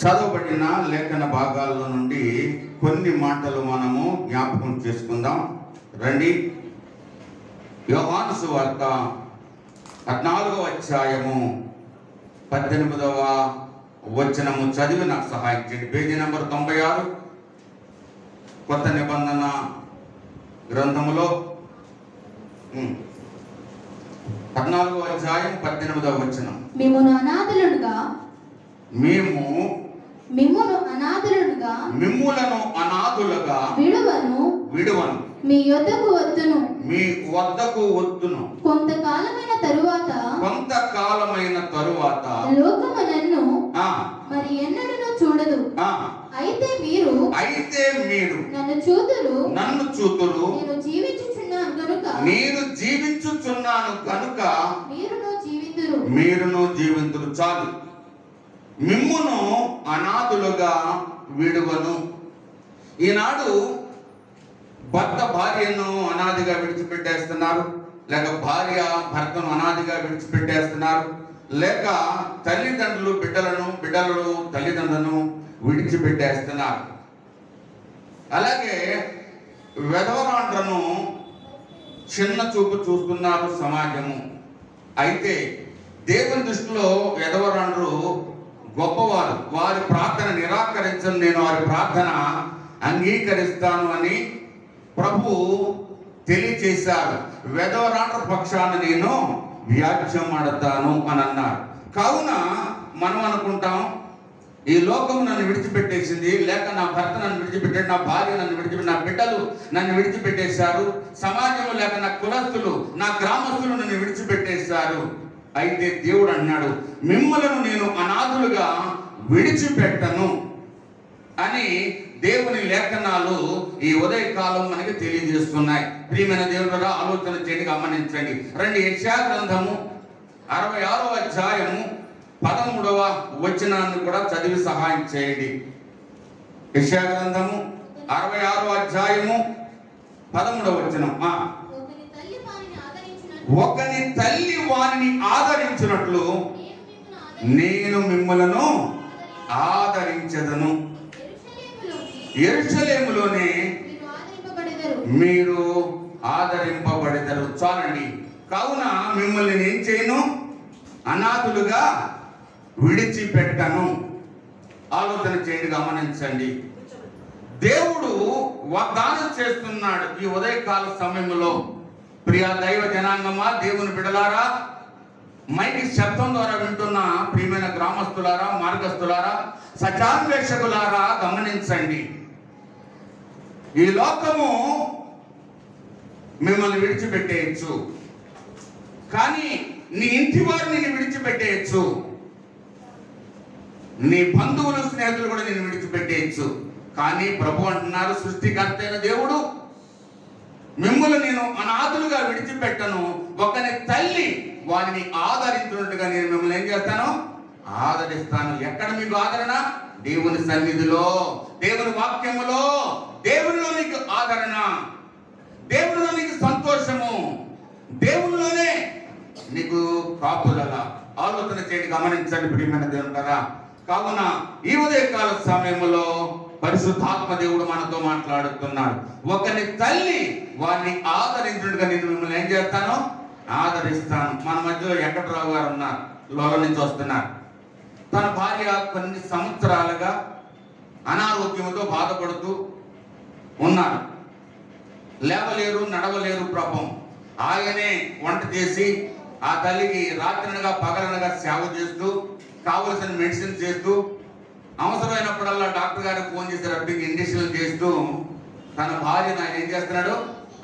చదవబడిన లేఖన భాగాల్లో నుండి కొన్ని మాటలు మనము జ్ఞాపకం చేసుకుందాం రండి. యోహాను సువార్త 14వ అధ్యాయము 18వ వచనము చదివి నాకు సహాయం చేయండి. పేజీ నెంబర్ 96 కొత్త నిబంధన గ్రంథములో 14వ అధ్యాయం 18వ వచనం. మిమ్మును అనాథులుగా మిమ్ములను అనాథులుగా విడువను మీ యొద్దకు వద్దును కొంతకాలమైన తరువాత లోకము నన్ను మరి ఎన్నడూ చూడదు. అయితే మీరు నన్ను చూతురు. నేను జీవించుచున్నాను కనుక మీరును జీవింతురు. చాలు. మిమ్మును అనాథులుగా విడువను. ఈనాడు భర్త భార్యను అనాథిగా విడిచిపెట్టేస్తున్నారు, లేక భార్య భర్తను అనాథిగా విడిచిపెట్టేస్తున్నారు, లేక తల్లిదండ్రులు బిడ్డలు తల్లిదండ్రులను విడిచిపెట్టేస్తున్నారు. అలాగే వెధవరాండ్రను చిన్న చూపు చూస్తున్నారు సమాజము. అయితే దేవుని దృష్టిలో వెధవరాండ్రు గొప్పవారు. వారి ప్రార్థన నిరాకరించను, నేను వారి ప్రార్థన అంగీకరిస్తాను అని ప్రభు తెలియచేశారు. వెధవరాండ్ర పక్షాన నేను వ్యాజ్యం ఆడతాను అని అన్నారు. కావున మనం అనుకుంటాం, ఈ లోకం నన్ను విడిచిపెట్టేసింది, లేక నా భర్త నన్ను విడిచిపెట్టాడు, నా భార్య నన్ను విడిచిపెట్టి, నా బిడ్డలు నన్ను విడిచిపెట్టేశారు, సమాజము లేక నా కులస్తులు నా గ్రామస్తులు నన్ను విడిచిపెట్టేశారు. అయితే దేవుడు అన్నాడు, మిమ్మలను నేను అనాథులుగా విడిచిపెట్టను అని దేవుని లేఖనాలు ఈ ఉదయకాలం మనకి తెలియజేస్తున్నాయి. ప్రియమైన దేవుడుగా ఆలోచన చేయండి, గమనించండి. రండి, యెషయా గ్రంథము 66వ అధ్యాయము 13వ వచనాన్ని కూడా చదివి సహాయం చేయండి. యెషయా గ్రంథము 66వ అధ్యాయము 13వ వచనం. ఒకని తల్లి వారిని ఆదరించినట్లు నేను మిమ్మలను ఆదరించదను. యెరూషలేములోనే మీరు ఆదరింపబడెదరు. చాలండి. కావున మిమ్మల్ని నేను చేయను, అనాథులుగా విడిచిపెట్టను. ఆలోచన చేయండి, గమనించండి. దేవుడు వాగ్దానం చేస్తున్నాడు ఈ ఉదయకాల సమయంలో. ప్రియ దైవ జనాంగమా, దేవుని బిడలారా, మైకి శబ్దం ద్వారా వింటున్న ప్రియమైన గ్రామస్తులారా, మార్గస్తులారా, సత్యాన్వేషకులారా, గమనించండి. ఈ లోకము మిమ్మల్ని విడిచిపెట్టేయచ్చు, కానీ నీ ఇంటి వారిని నిన్ను విడిచిపెట్టేయచ్చు, నీ బంధువులు స్నేహితులు కూడా నిన్ను విడిచిపెట్టేయచ్చు. కానీ ప్రభు అంటున్నారు, సృష్టికర్త అయిన దేవుడు, మిమ్మల్ని నేను అనాథులుగా విడిచిపెట్టను. ఒకని తల్లి వారిని ఆదరించినట్టుగా నేను మిమ్మల్ని ఏం చేస్తాను? ఆదరిస్తాను. ఎక్కడ మీకు ఆదరణ? దేవుని సన్నిధిలో, దేవుని వాక్యములో, దేవునిలో నీకు ఆదరణ, దేవునిలో నీకు సంతోషము, దేవునిలోనే నీకు కాపుదల. ఆలోచన చేయండి, గమనించండి ప్రియమైన దేవుడారా. కావున ఈ ఉదయకాల సమయంలో పరిశుద్ధాత్మ దేవుడు మనతో మాట్లాడుతున్నాడు. ఒకని తల్లి వారిని ఆదరించినట్టుగా నేను మిమ్మల్ని ఏం చేస్తాను? ఆదరిస్తాను. మన మధ్యలో వెంకటరావు గారు ఉన్నారు, లోల నుంచి వస్తున్నారు. తన భార్య కొన్ని సంవత్సరాలుగా అనారోగ్యంతో బాధపడుతూ ఉన్నారు. లేవలేరు, నడవలేరు. ప్రభం ఆయనే వంట చేసి ఆ తల్లికి రాత్రనగా పగలనగా సేవ చేస్తూ, కావలసిన మెడిసిన్ చేస్తూ, అవసరమైనప్పుడల్లా డాక్టర్ గారికి ఫోన్ చేసి రబ్బింగ్ ఇంజక్షన్లు చేస్తూ తన భార్యను ఆయన ఏం చేస్తున్నాడు?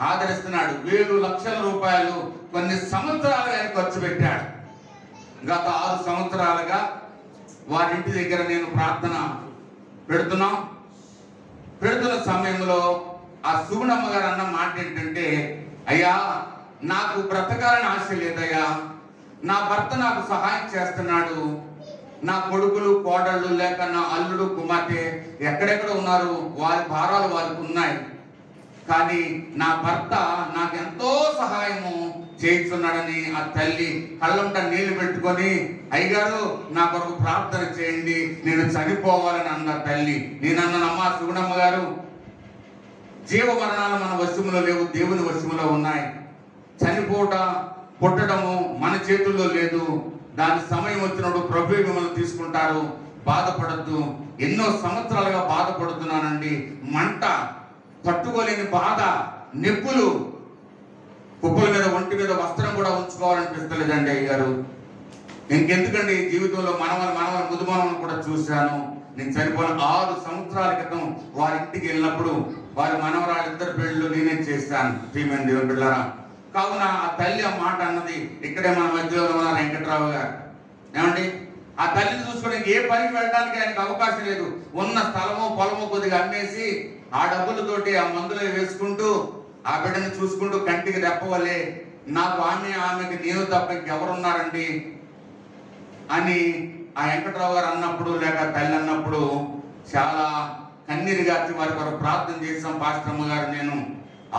ఆదరిస్తున్నాడు. 1,000 లక్షల రూపాయలు కొన్ని సంవత్సరాలుగా ఆయన ఖర్చు పెట్టాడు. గత 6 సంవత్సరాలుగా వారింటి దగ్గర నేను ప్రార్థన పెడుతున్న సమయంలో ఆ సుగుణమ్మ గారు అన్న మాట ఏంటంటే, అయ్యా, నాకు బ్రతకాలని ఆశ లేదయ్యా, నా భర్త నాకు సహాయం చేస్తున్నాడు, నా కొడుకులు కోడళ్ళు లేక నా అల్లుడు కుమార్తె ఎక్కడెక్కడ ఉన్నారు, వారి భారాలు వారికి ఉన్నాయి, కానీ నా భర్త నాకెంతో సహాయము చేస్తున్నాడని ఆ తల్లి కళ్ళంట నీళ్లు పెట్టుకొని, అయ్యగారు నా కొరకు ప్రార్థన చేయండి, నేను చనిపోవాలని అన్న తల్లి. నేనన్నానమ్మా సుగుణమ్మ గారు, జీవ మరణాలు మన వశములో లేవు, దేవుని వశములో ఉన్నాయి. చనిపోవట పుట్టడము మన చేతుల్లో లేదు. దాని సమయం వచ్చినప్పుడు ప్రభు మిమ్మల్ని తీసుకుంటారు, బాధపడద్దు. ఎన్నో సంవత్సరాలుగా బాధపడుతున్నానండి, మంట తట్టుకోలేని బాధ, నొప్పులు, కుప్పల మీద ఒంటి మీద వస్త్రం కూడా ఉంచుకోవాలనిపిస్తలేదండి అయ్యగారు. ఇంకెందుకండి జీవితంలో మనవల ముదుమనవను కూడా చూశాను. నేను చనిపోయిన 6 సంవత్సరాల క్రితం వారి ఇంటికి వెళ్ళినప్పుడు వారి మనవరాళ్ళిద్దరు పెళ్ళిళ్ళు నేనే చేశాను. ప్రియమైన దేవుని బిడ్డలారా, కావున ఆ తల్లి ఆ మాట అన్నది. ఇక్కడే మన మధ్యలో ఉన్న వెంకట్రావు గారు ఏమండి, ఆ తల్లిని చూసుకోవడానికి ఏ పనికి వెళ్ళడానికి ఆయనకు అవకాశం లేదు. ఉన్న స్థలమో పొలమో కొద్దిగా అమ్మేసి ఆ డబ్బులతోటి ఆ మందులు వేసుకుంటూ ఆ బిడ్డను చూసుకుంటూ కంటికి రెప్పవలే, నాకు ఆమెకి నేను తప్ప ఇంకెవరున్నారండి అని ఆ వెంకట్రావు గారు అన్నప్పుడు, లేక తల్లి అన్నప్పుడు చాలా కన్నీరు గార్చి వారి కొరకు ప్రార్థన చేసాం. పాస్టమ్మ గారు నేను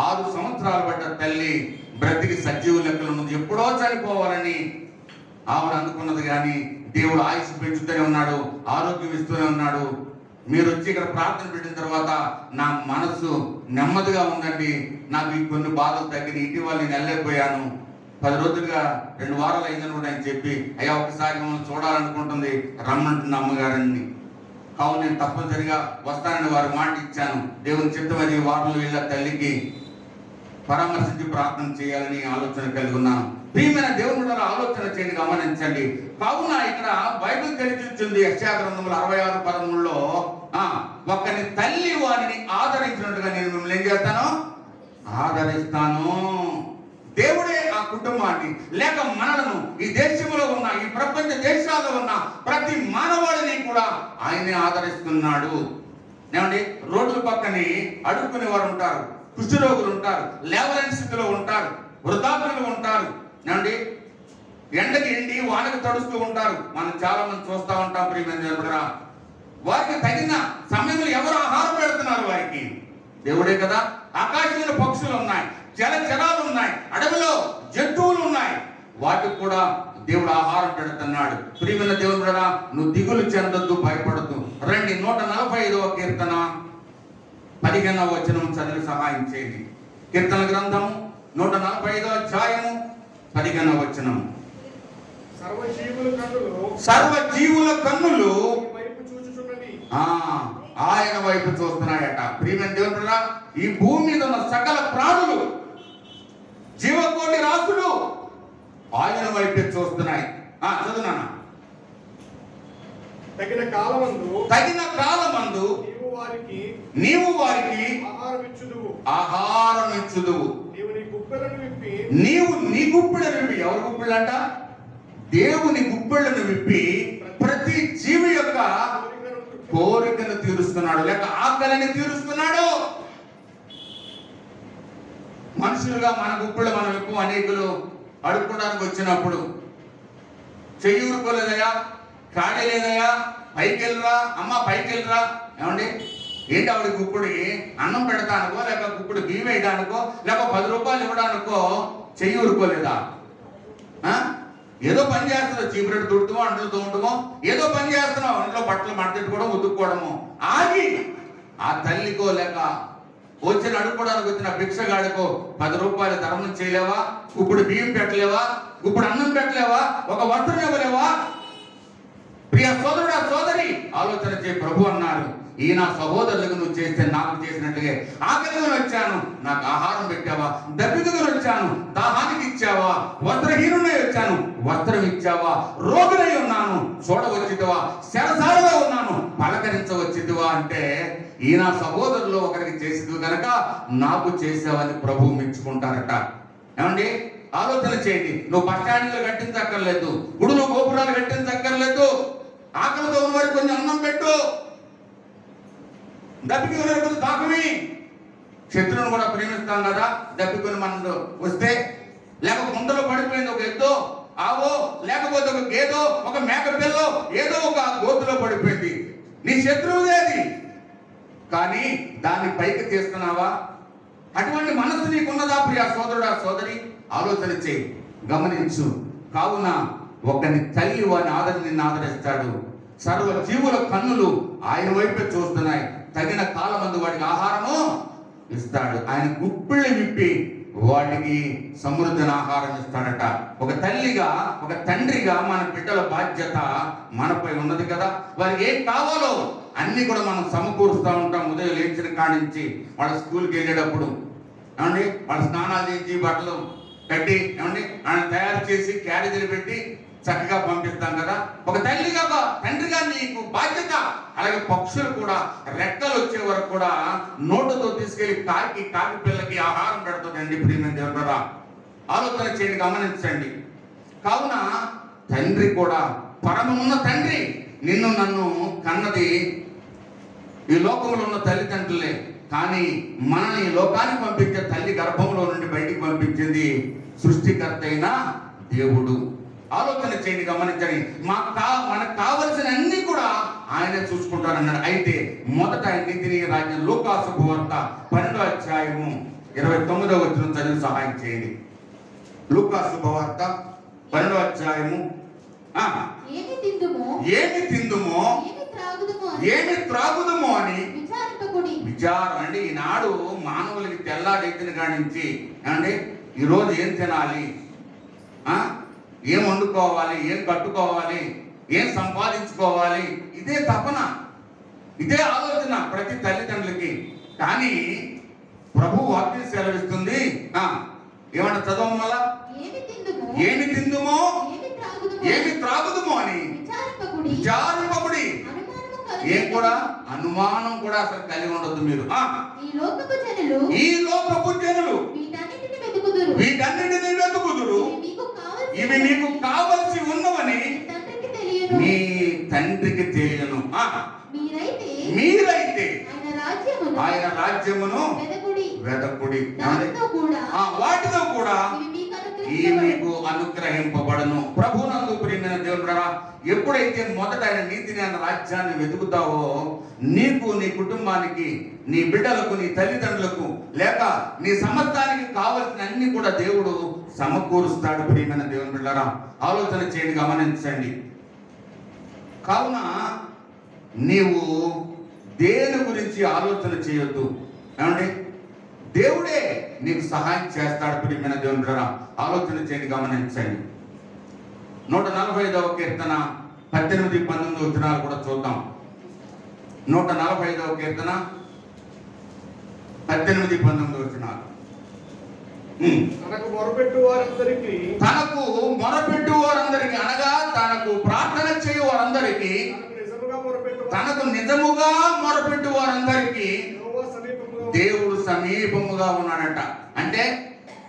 6 సంవత్సరాలు పడ్డ తల్లి బ్రతికి సజీవ లెక్కలు ఉంది, ఎప్పుడో చనిపోవాలని ఆవిడ అనుకున్నది. కానీ దేవుడు ఆయుష్ పెంచుతూనే ఉన్నాడు, ఆరోగ్యం ఇస్తూనే ఉన్నాడు. మీరు వచ్చి ఇక్కడ ప్రార్థన పెట్టిన తర్వాత నా మనసు నెమ్మదిగా ఉందండి. నాకు ఈ కొన్ని బాధలు తగ్గిన. ఇటీవల నేను వెళ్ళలేకపోయాను, 10 రోజులుగా 2 వారాలు అయిందని కూడా ఆయన చెప్పి, అయ్యా ఒకసారి మమ్మల్ని చూడాలనుకుంటుంది, రమ్మంటుంది అమ్మగారని. కావున నేను తప్పనిసరిగా వస్తానని వారు మాట ఇచ్చాను. దేవుని చిత్తం అది వారంలో వెళ్ళి తల్లికి పరామర్శించి ప్రార్థన చేయాలని ఆలోచన కలిగి ఉన్నాను. ప్రియమైన దేవుని ద్వారా ఆలోచన చేయండి, గమనించండి. కావున ఇక్కడ బైబిల్ తెలియజేస్తుంది యెషయా గ్రంథంలో 66:13లో ఒకని తల్లి వారిని ఆదరించినట్టుగా నేను మిమ్మల్ని ఏం చేస్తాను, ఆదరిస్తాను. దేవుడే ఆ కుటుంబాన్ని లేక మనలను, ఈ దేశంలో ఉన్న ఈ ప్రపంచ దేశాల్లో ఉన్న ప్రతి మానవాడిని కూడా ఆయనే ఆదరిస్తున్నాడు. ఏమండి, రోడ్ల పక్కని అడుక్కునే వారు ఉంటారు, కుష్ఠరోగులు ఉంటారు, లేవలేని స్థితిలో ఉంటారు, వృద్ధాప్యులు ఉంటారు. ఏమండి, ఎండకి ఎండి వానకి తడుస్తూ ఉంటారు. మనం చాలా మంది చూస్తూ ఉంటాం. ప్రియమైన వారికి తగిన సమయంలో ఎవరు ఆహారం పెడుతున్నారు? వారికి దేవుడే కదా. ఆకాశంలో పక్షులు ఉన్నాయి, జలచరాలు ఉన్నాయి, అడవిలో జంతువులు ఉన్నాయి, వాటికి కూడా దేవుడు ఆహారం పెడుతున్నాడు. ప్రియమైన దేవుని బిడ్డలారా, నువ్వు దిగులు చెందొద్దు, భయపడద్దు. రండి 145వ కీర్తన 15వ వచనం చదివి సహాయం చేయండి. కీర్తన గ్రంథము 145వ అధ్యాయము 15వ వచనం. సర్వజీవుల కన్నులు ఆయన వైపు చూస్తున్నాయట. ప్రియమైన దేవుని బిడ్డలారా, ఈ భూమి మీద ఉన్న సకల ప్రాణులు, జీవకోటి రాసులు ఆయన వైపే చూస్తున్నాయి. చదువునా. తగిన కాలమందు నీవు వారికి ఆహారం ఇచ్చుదువు. నీవు నీ గుప్పెళ్ళను విప్పి, ఎవరి గుప్పెళ్ళంట? దేవుని గుప్పెళ్ళను విప్పి ప్రతి జీవి యొక్క కోరికను తీరుస్తున్నాడు, లేక ఆకలిని తీరుస్తున్నాడు. మనుషులుగా మన గుప్పెళ్ళు మనం ఎక్కువ అనేకులు అడుక్కోవడానికి వచ్చినప్పుడు చెయ్యి ఊరుకోలేదయా, ఖాళీ లేదయా, పైకి వెళ్ళరా అమ్మ, పైకి వెళ్ళరా. ఏమండి, ఏంటి ఆవిడ గుప్పుడికి అన్నం పెడతానుకో, లేక గుప్పుడు బియ్యం వేయడానికో, లేక 10 రూపాయలు ఇవ్వడానికో చెయ్యి ఊరుకోలేదా? ఏదో పని చేస్తున్నావు, చీపురెట్టు తుడుతామో, అంట్లు తోముతామో, ఏదో పని చేస్తున్నావు, ఇంట్లో బట్టలు మడతెట్టుకోవడం, ఉతుక్కోవడము. ఆగి ఆ తల్లికో లేక వచ్చిన అడుక్కోవడానికి వచ్చిన భిక్షగాడికో 10 రూపాయలు ధర్మం చేయలేవా? ఇప్పుడు బియ్యం పెట్టలేవా? ఇప్పుడు అన్నం పెట్టలేవా? ఒక వస్త్రం ఇవ్వలేవా? ప్రియ సోదరుడా, సోదరి, ఆలోచన చేయి. ప్రభు అన్నారు, ఈ నా సహోదరులకు నువ్వు చేస్తే నాకు చేసినట్టుగా. ఆకలిగా వచ్చాను, నాకు ఆహారం పెట్టావా? దప్పికగా వచ్చాను, దాహానికి ఇచ్చావా? వస్త్రహీనుడై వచ్చాను, వస్త్రం ఇచ్చావా? రోగులై ఉన్నాను, చూడవచ్చితివా? శరసారగా ఉన్నాను, పలకరించవచ్చితివా? అంటే ఈ నా సహోదరులు ఒకరికి చేసేది కనుక నాకు చేసావని ప్రభు మెచ్చుకుంటారట. ఏమండి, ఆలోచన చేయండి. నువ్వు బస్టాండ్లు కట్టించక్కర్లేదు, గుడులు గోపురాలు కట్టించక్కర్లేదు. ఆకలితో ఉన్నవారికి కొంచెం అన్నం పెట్టు, దప్పికొని దాకమి. శత్రువును కూడా ప్రేమిస్తాం కదా, దప్పికొని మనం వస్తే, లేక ముందలో పడిపోయింది ఒక ఎద్దో, ఆవో, లేకపోతే ఒక గేదో, ఒక మేక పిల్లో, ఏదో ఒక గోతులో పడిపోయింది. నీ శత్రువుదేది, కానీ దాన్ని పైకి తీస్తున్నావా? అటువంటి మనసు నీకున్నదా ప్రియ సోదరుడా సోదరి? ఆలోచన చేయి, గమనించు. కావున ఒకని తల్లి వాని నిన్ను ఆదరిస్తాడు. సర్వ జీవుల కన్నులు ఆయన వైపే చూస్తున్నాయి. తగిన కాలమందు వాడికి ఆహారము ఇస్తాడు. ఆయన గుప్పిళ్ళు విప్పి వాటికి సమృద్ధిని ఆహారం ఇస్తాడట. ఒక తల్లిగా, ఒక తండ్రిగా మన బిడ్డల బాధ్యత మనపై ఉన్నది కదా. వారికి ఏం కావాలో అన్ని కూడా మనం సమకూరుస్తూ ఉంటాం. ఉదయం లేచిన కాడి నుంచి వాళ్ళ స్కూల్కి వెళ్ళేటప్పుడు ఏమండి, వాళ్ళ స్నానాలు చేసి బట్టలు కట్టి ఏమండి ఆయన తయారు చేసి క్యారేజీలు పెట్టి చక్కగా పంపిస్తాం కదా. ఒక తల్లిగా, తండ్రిగా నీకు బాధ్యత. అలాగే పక్షులు కూడా రెక్కలు వచ్చే వరకు కూడా నోటుతో తీసుకెళ్లి కాకి పిల్లకి ఆహారం పెడుతుందండి. ప్రియమైన దేవుడా, ఆలోచన చేయండి, గమనించండి. కావున తండ్రి కూడా, పరమమున్న తండ్రి నిన్ను నన్ను కన్నది ఈ లోకంలో ఉన్న తల్లిదండ్రులే. కానీ మనల్ని ఈ లోకానికి పంపించే తల్లి గర్భంలో నుండి బయటికి పంపించింది సృష్టికర్త అయిన దేవుడు. ఆలోచన చేయండి, గమనించండి. మనకు కావలసిన అన్ని కూడా ఆయనే చూసుకుంటారన్నాడు. అయితే మొదట ఆయన నీతిని రాజ్యం. లూకాసు సువార్త 12వ అధ్యాయము 29వ వచనం చదివి సహాయం చేయండి. లూకాసు సువార్త 12వ అధ్యాయము. ఏమి తిందుమో ఏమి త్రాగుదమో అని విచారం అండి. ఈనాడు మానవులకి తెల్లాడెత్తిన కానించి అండి ఈరోజు ఏం తినాలి, ఏం వండుకోవాలి, ఏం కట్టుకోవాలి, ఏం సంపాదించుకోవాలి, ఇదే తపన, ఇదే ఆలోచన ప్రతి తల్లిదండ్రులకి. కానీ ప్రభు వాక్యం సెలవిస్తుంది. ఏమంటే చదవం వల్ల ఏమి తిందుమో ఏమి త్రాగుదమో అని విచారింపకుడి. ఏం కూడా అనుమానం కూడా అసలు కలిగి ఉండొద్దు మీరు. ఈ లోకపు జనులు వీటన్నిటిని వెతుకుదురు, ఇవి మీకు కావలసి ఉన్నవని మీ తండ్రికి తెలియను. మీరైతే ఆయన రాజ్యమును వెదకుడి, వాటితో కూడా ఈ మీకు అనుగ్రహింపబడను. ప్రభునందు ప్రియమైన దేవుడా, ఎప్పుడైతే మొదట ఆయన నీతిని, ఆయన రాజ్యాన్ని వెతుకుతావో నీకు, నీ కుటుంబానికి, నీ బిడ్డలకు, నీ తల్లిదండ్రులకు, లేక నీ సమస్తానికి కావలసిన అన్ని కూడా దేవుడు సమకూరుస్తాడు. ప్రియమైన దేవుని బిడ్డలారా, ఆలోచన చేయండి, గమనించండి. కావున నీవు దేని గురించి ఆలోచన చేయొద్దు. ఏమండి, దేవుడే నీకు సహాయం చేస్తాడు. ప్రియమైన దేవుని బిడ్డలారా, ఆలోచన చేయండి, గమనించండి. 145వ కీర్తన 18, 19 వచనాలు కూడా చూద్దాం. 145వ కీర్తన 18, 19 వచనాలు. తనకు మొరపెట్టు వారందరికీ అనగా తనకు ప్రార్థన చేయు వారందరికీ, తనకు నిజముగా మొరపెట్టు వారందరికీ దేవుడు సమీపముగా ఉన్నాడట. అంటే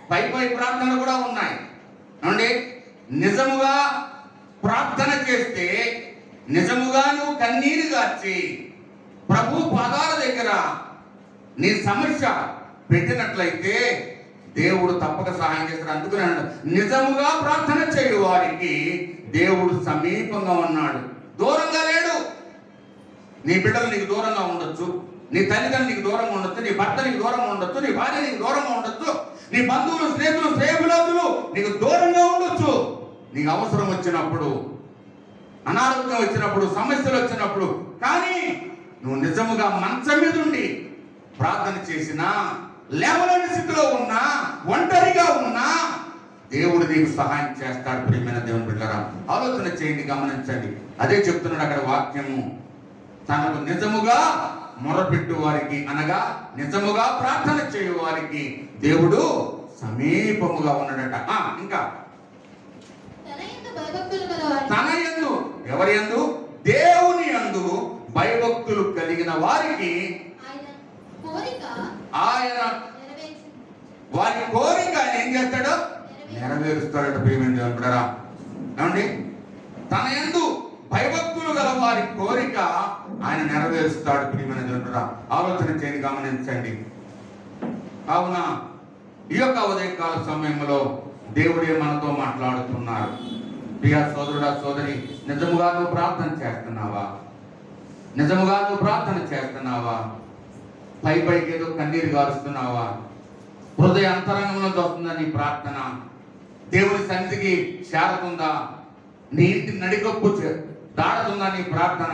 పై ప్రార్థనలు కూడా ఉన్నాయి. అంటే నిజముగా ప్రార్థన చేస్తే, నిజముగా నువ్వు కన్నీరు గార్చి ప్రభు పాదాల దగ్గర నీ సమస్య పెట్టినట్లయితే దేవుడు తప్పక సహాయం చేస్తాడు. అందుకని నిజముగా ప్రార్థన చేయు వారికి దేవుడు సమీపంగా ఉన్నాడు, దూరంగా లేడు. నీ బిడ్డలు నీకు దూరంగా ఉండొచ్చు, నీ తల్లిదండ్రులు నీకు దూరంగా ఉండొచ్చు, నీ భర్త నీకు దూరంగా ఉండొచ్చు, నీ భార్య నీకు దూరంగా ఉండొచ్చు, నీ బంధువులు, స్నేహితులు, శ్రేయభిలాషులు నీకు దూరంగా ఉండొచ్చు. నీకు అవసరం వచ్చినప్పుడు, అనారోగ్యం వచ్చినప్పుడు, సమస్యలు వచ్చినప్పుడు, కానీ నువ్వు నిజముగా మంచం మీద ఉండి ప్రార్థన చేసినా, లేవలేని స్థితిలో ఉన్నా, ఒంటరిగా ఉన్నా దేవుడు నీకు సహాయం చేస్తాడు. ప్రియమైన దేవుని బిడ్డలారా, ఆలోచన చేయండి, గమనించండి. అదే చెప్తున్నాడు అక్కడ వాక్యము. తనకు నిజముగా మొరపెట్టు వారికి అనగా నిజముగా ప్రార్థన చేయు వారికి దేవుడు సమీపముగా ఉన్నాడట. ఇంకా తన యందు, ఎవరి యందు? దేవుని యందు భయభక్తులు కలిగిన వారికి ఆయన వారి కోరిక ఆయన ఏం చేస్తాడు? నెరవేరుస్తాడట. ప్రియమైన దేవుని బిడ్డలారా, ఏమండి, తన యందు భయభక్తులు గల వారి కోరిక ఆయన నెరవేరుస్తాడు. ప్రియమైన దేవుని బిడ్డలారా, ఆలోచన చేయండి, గమనించండి. కావున ఈ యొక్క ఉదయకాల సమయంలో దేవుడే మనతో మాట్లాడుతున్నారు. ప్రియ సోదరుడా, సోదరి, నిజముగా నువ్వు ప్రార్థన చేస్తున్నావా? నిజముగా నువ్వు ప్రార్థన చేస్తున్నావా? పైకి ఏదో కన్నీరు గారుస్తున్నావా? హృదయ అంతరంగంలో వస్తుందా నీ ప్రార్థన? దేవుని సన్నిధికి చేరుతుందా? నీ ఇంటి నడికప్పు దాడుతుందా నీ ప్రార్థన?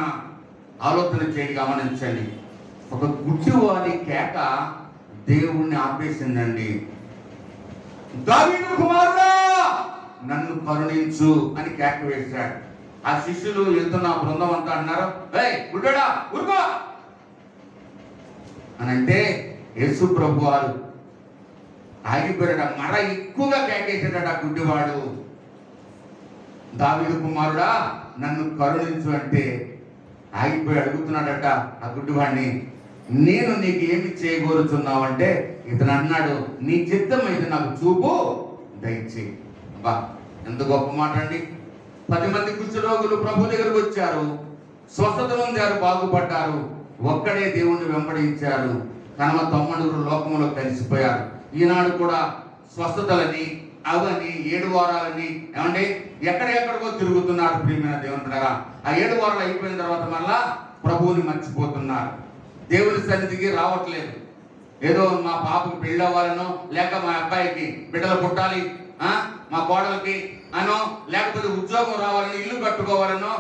ఆలోచన చేయండి, గమనించండి. ఒక గుడ్డివాడి కేక దేవుణ్ణి ఆపేసిందండి. దావీదు కుమారుడా నన్ను కరుణించు అని కేక వేశాడు. ఆ శిష్యులు వెళ్తున్న బృందం అంతా అన్నారు, ఏయ్ గుడ్డోడా ఊరుకో అని అంటే యేసు ప్రభు వారు ఆగిపోయాడ. మర ఎక్కువగా కేకేసాడట ఆ గుడ్డివాడు. దావీదు కుమారుడా నన్ను కరుణించు అంటే ఆగిపోయి అడుగుతున్నాడట ఆ గుడ్డివాడిని, నేను నీకు ఏమి చేయగోరుచున్నావు అంటే ఇతను అన్నాడు, నీ చిత్తం అయితే నాకు చూపు దయచేయి. బా ఎంత గొప్ప మాట అండి. 10 మంది కుష్ఠరోగులు ప్రభు దగ్గరకు వచ్చారు, స్వస్థత పొందారు, బాగుపడ్డారు. ఒక్కడే దేవుణ్ణి వెంబడించారు. కనుమ 9 లోకంలో కలిసిపోయారు. ఈనాడు కూడా స్వస్థతలని అవని 7 వారాలని ఏమండి ఎక్కడెక్కడికో తిరుగుతున్నారు. ప్రియమైన దేవుని దగ్గర ఆ 7 వారాలు అయిపోయిన తర్వాత మళ్ళా ప్రభువుని మర్చిపోతున్నారు. దేవుని సన్నిధికి రావట్లేదు. ఏదో మా పాపకి పెళ్ళి అవ్వాలనో, లేక మా అబ్బాయికి బిడ్డలు పుట్టాలి, మా కోడలకి అనో, లేకపోతే ఉద్యోగం రావాలని, ఇల్లు కట్టుకోవాలనో,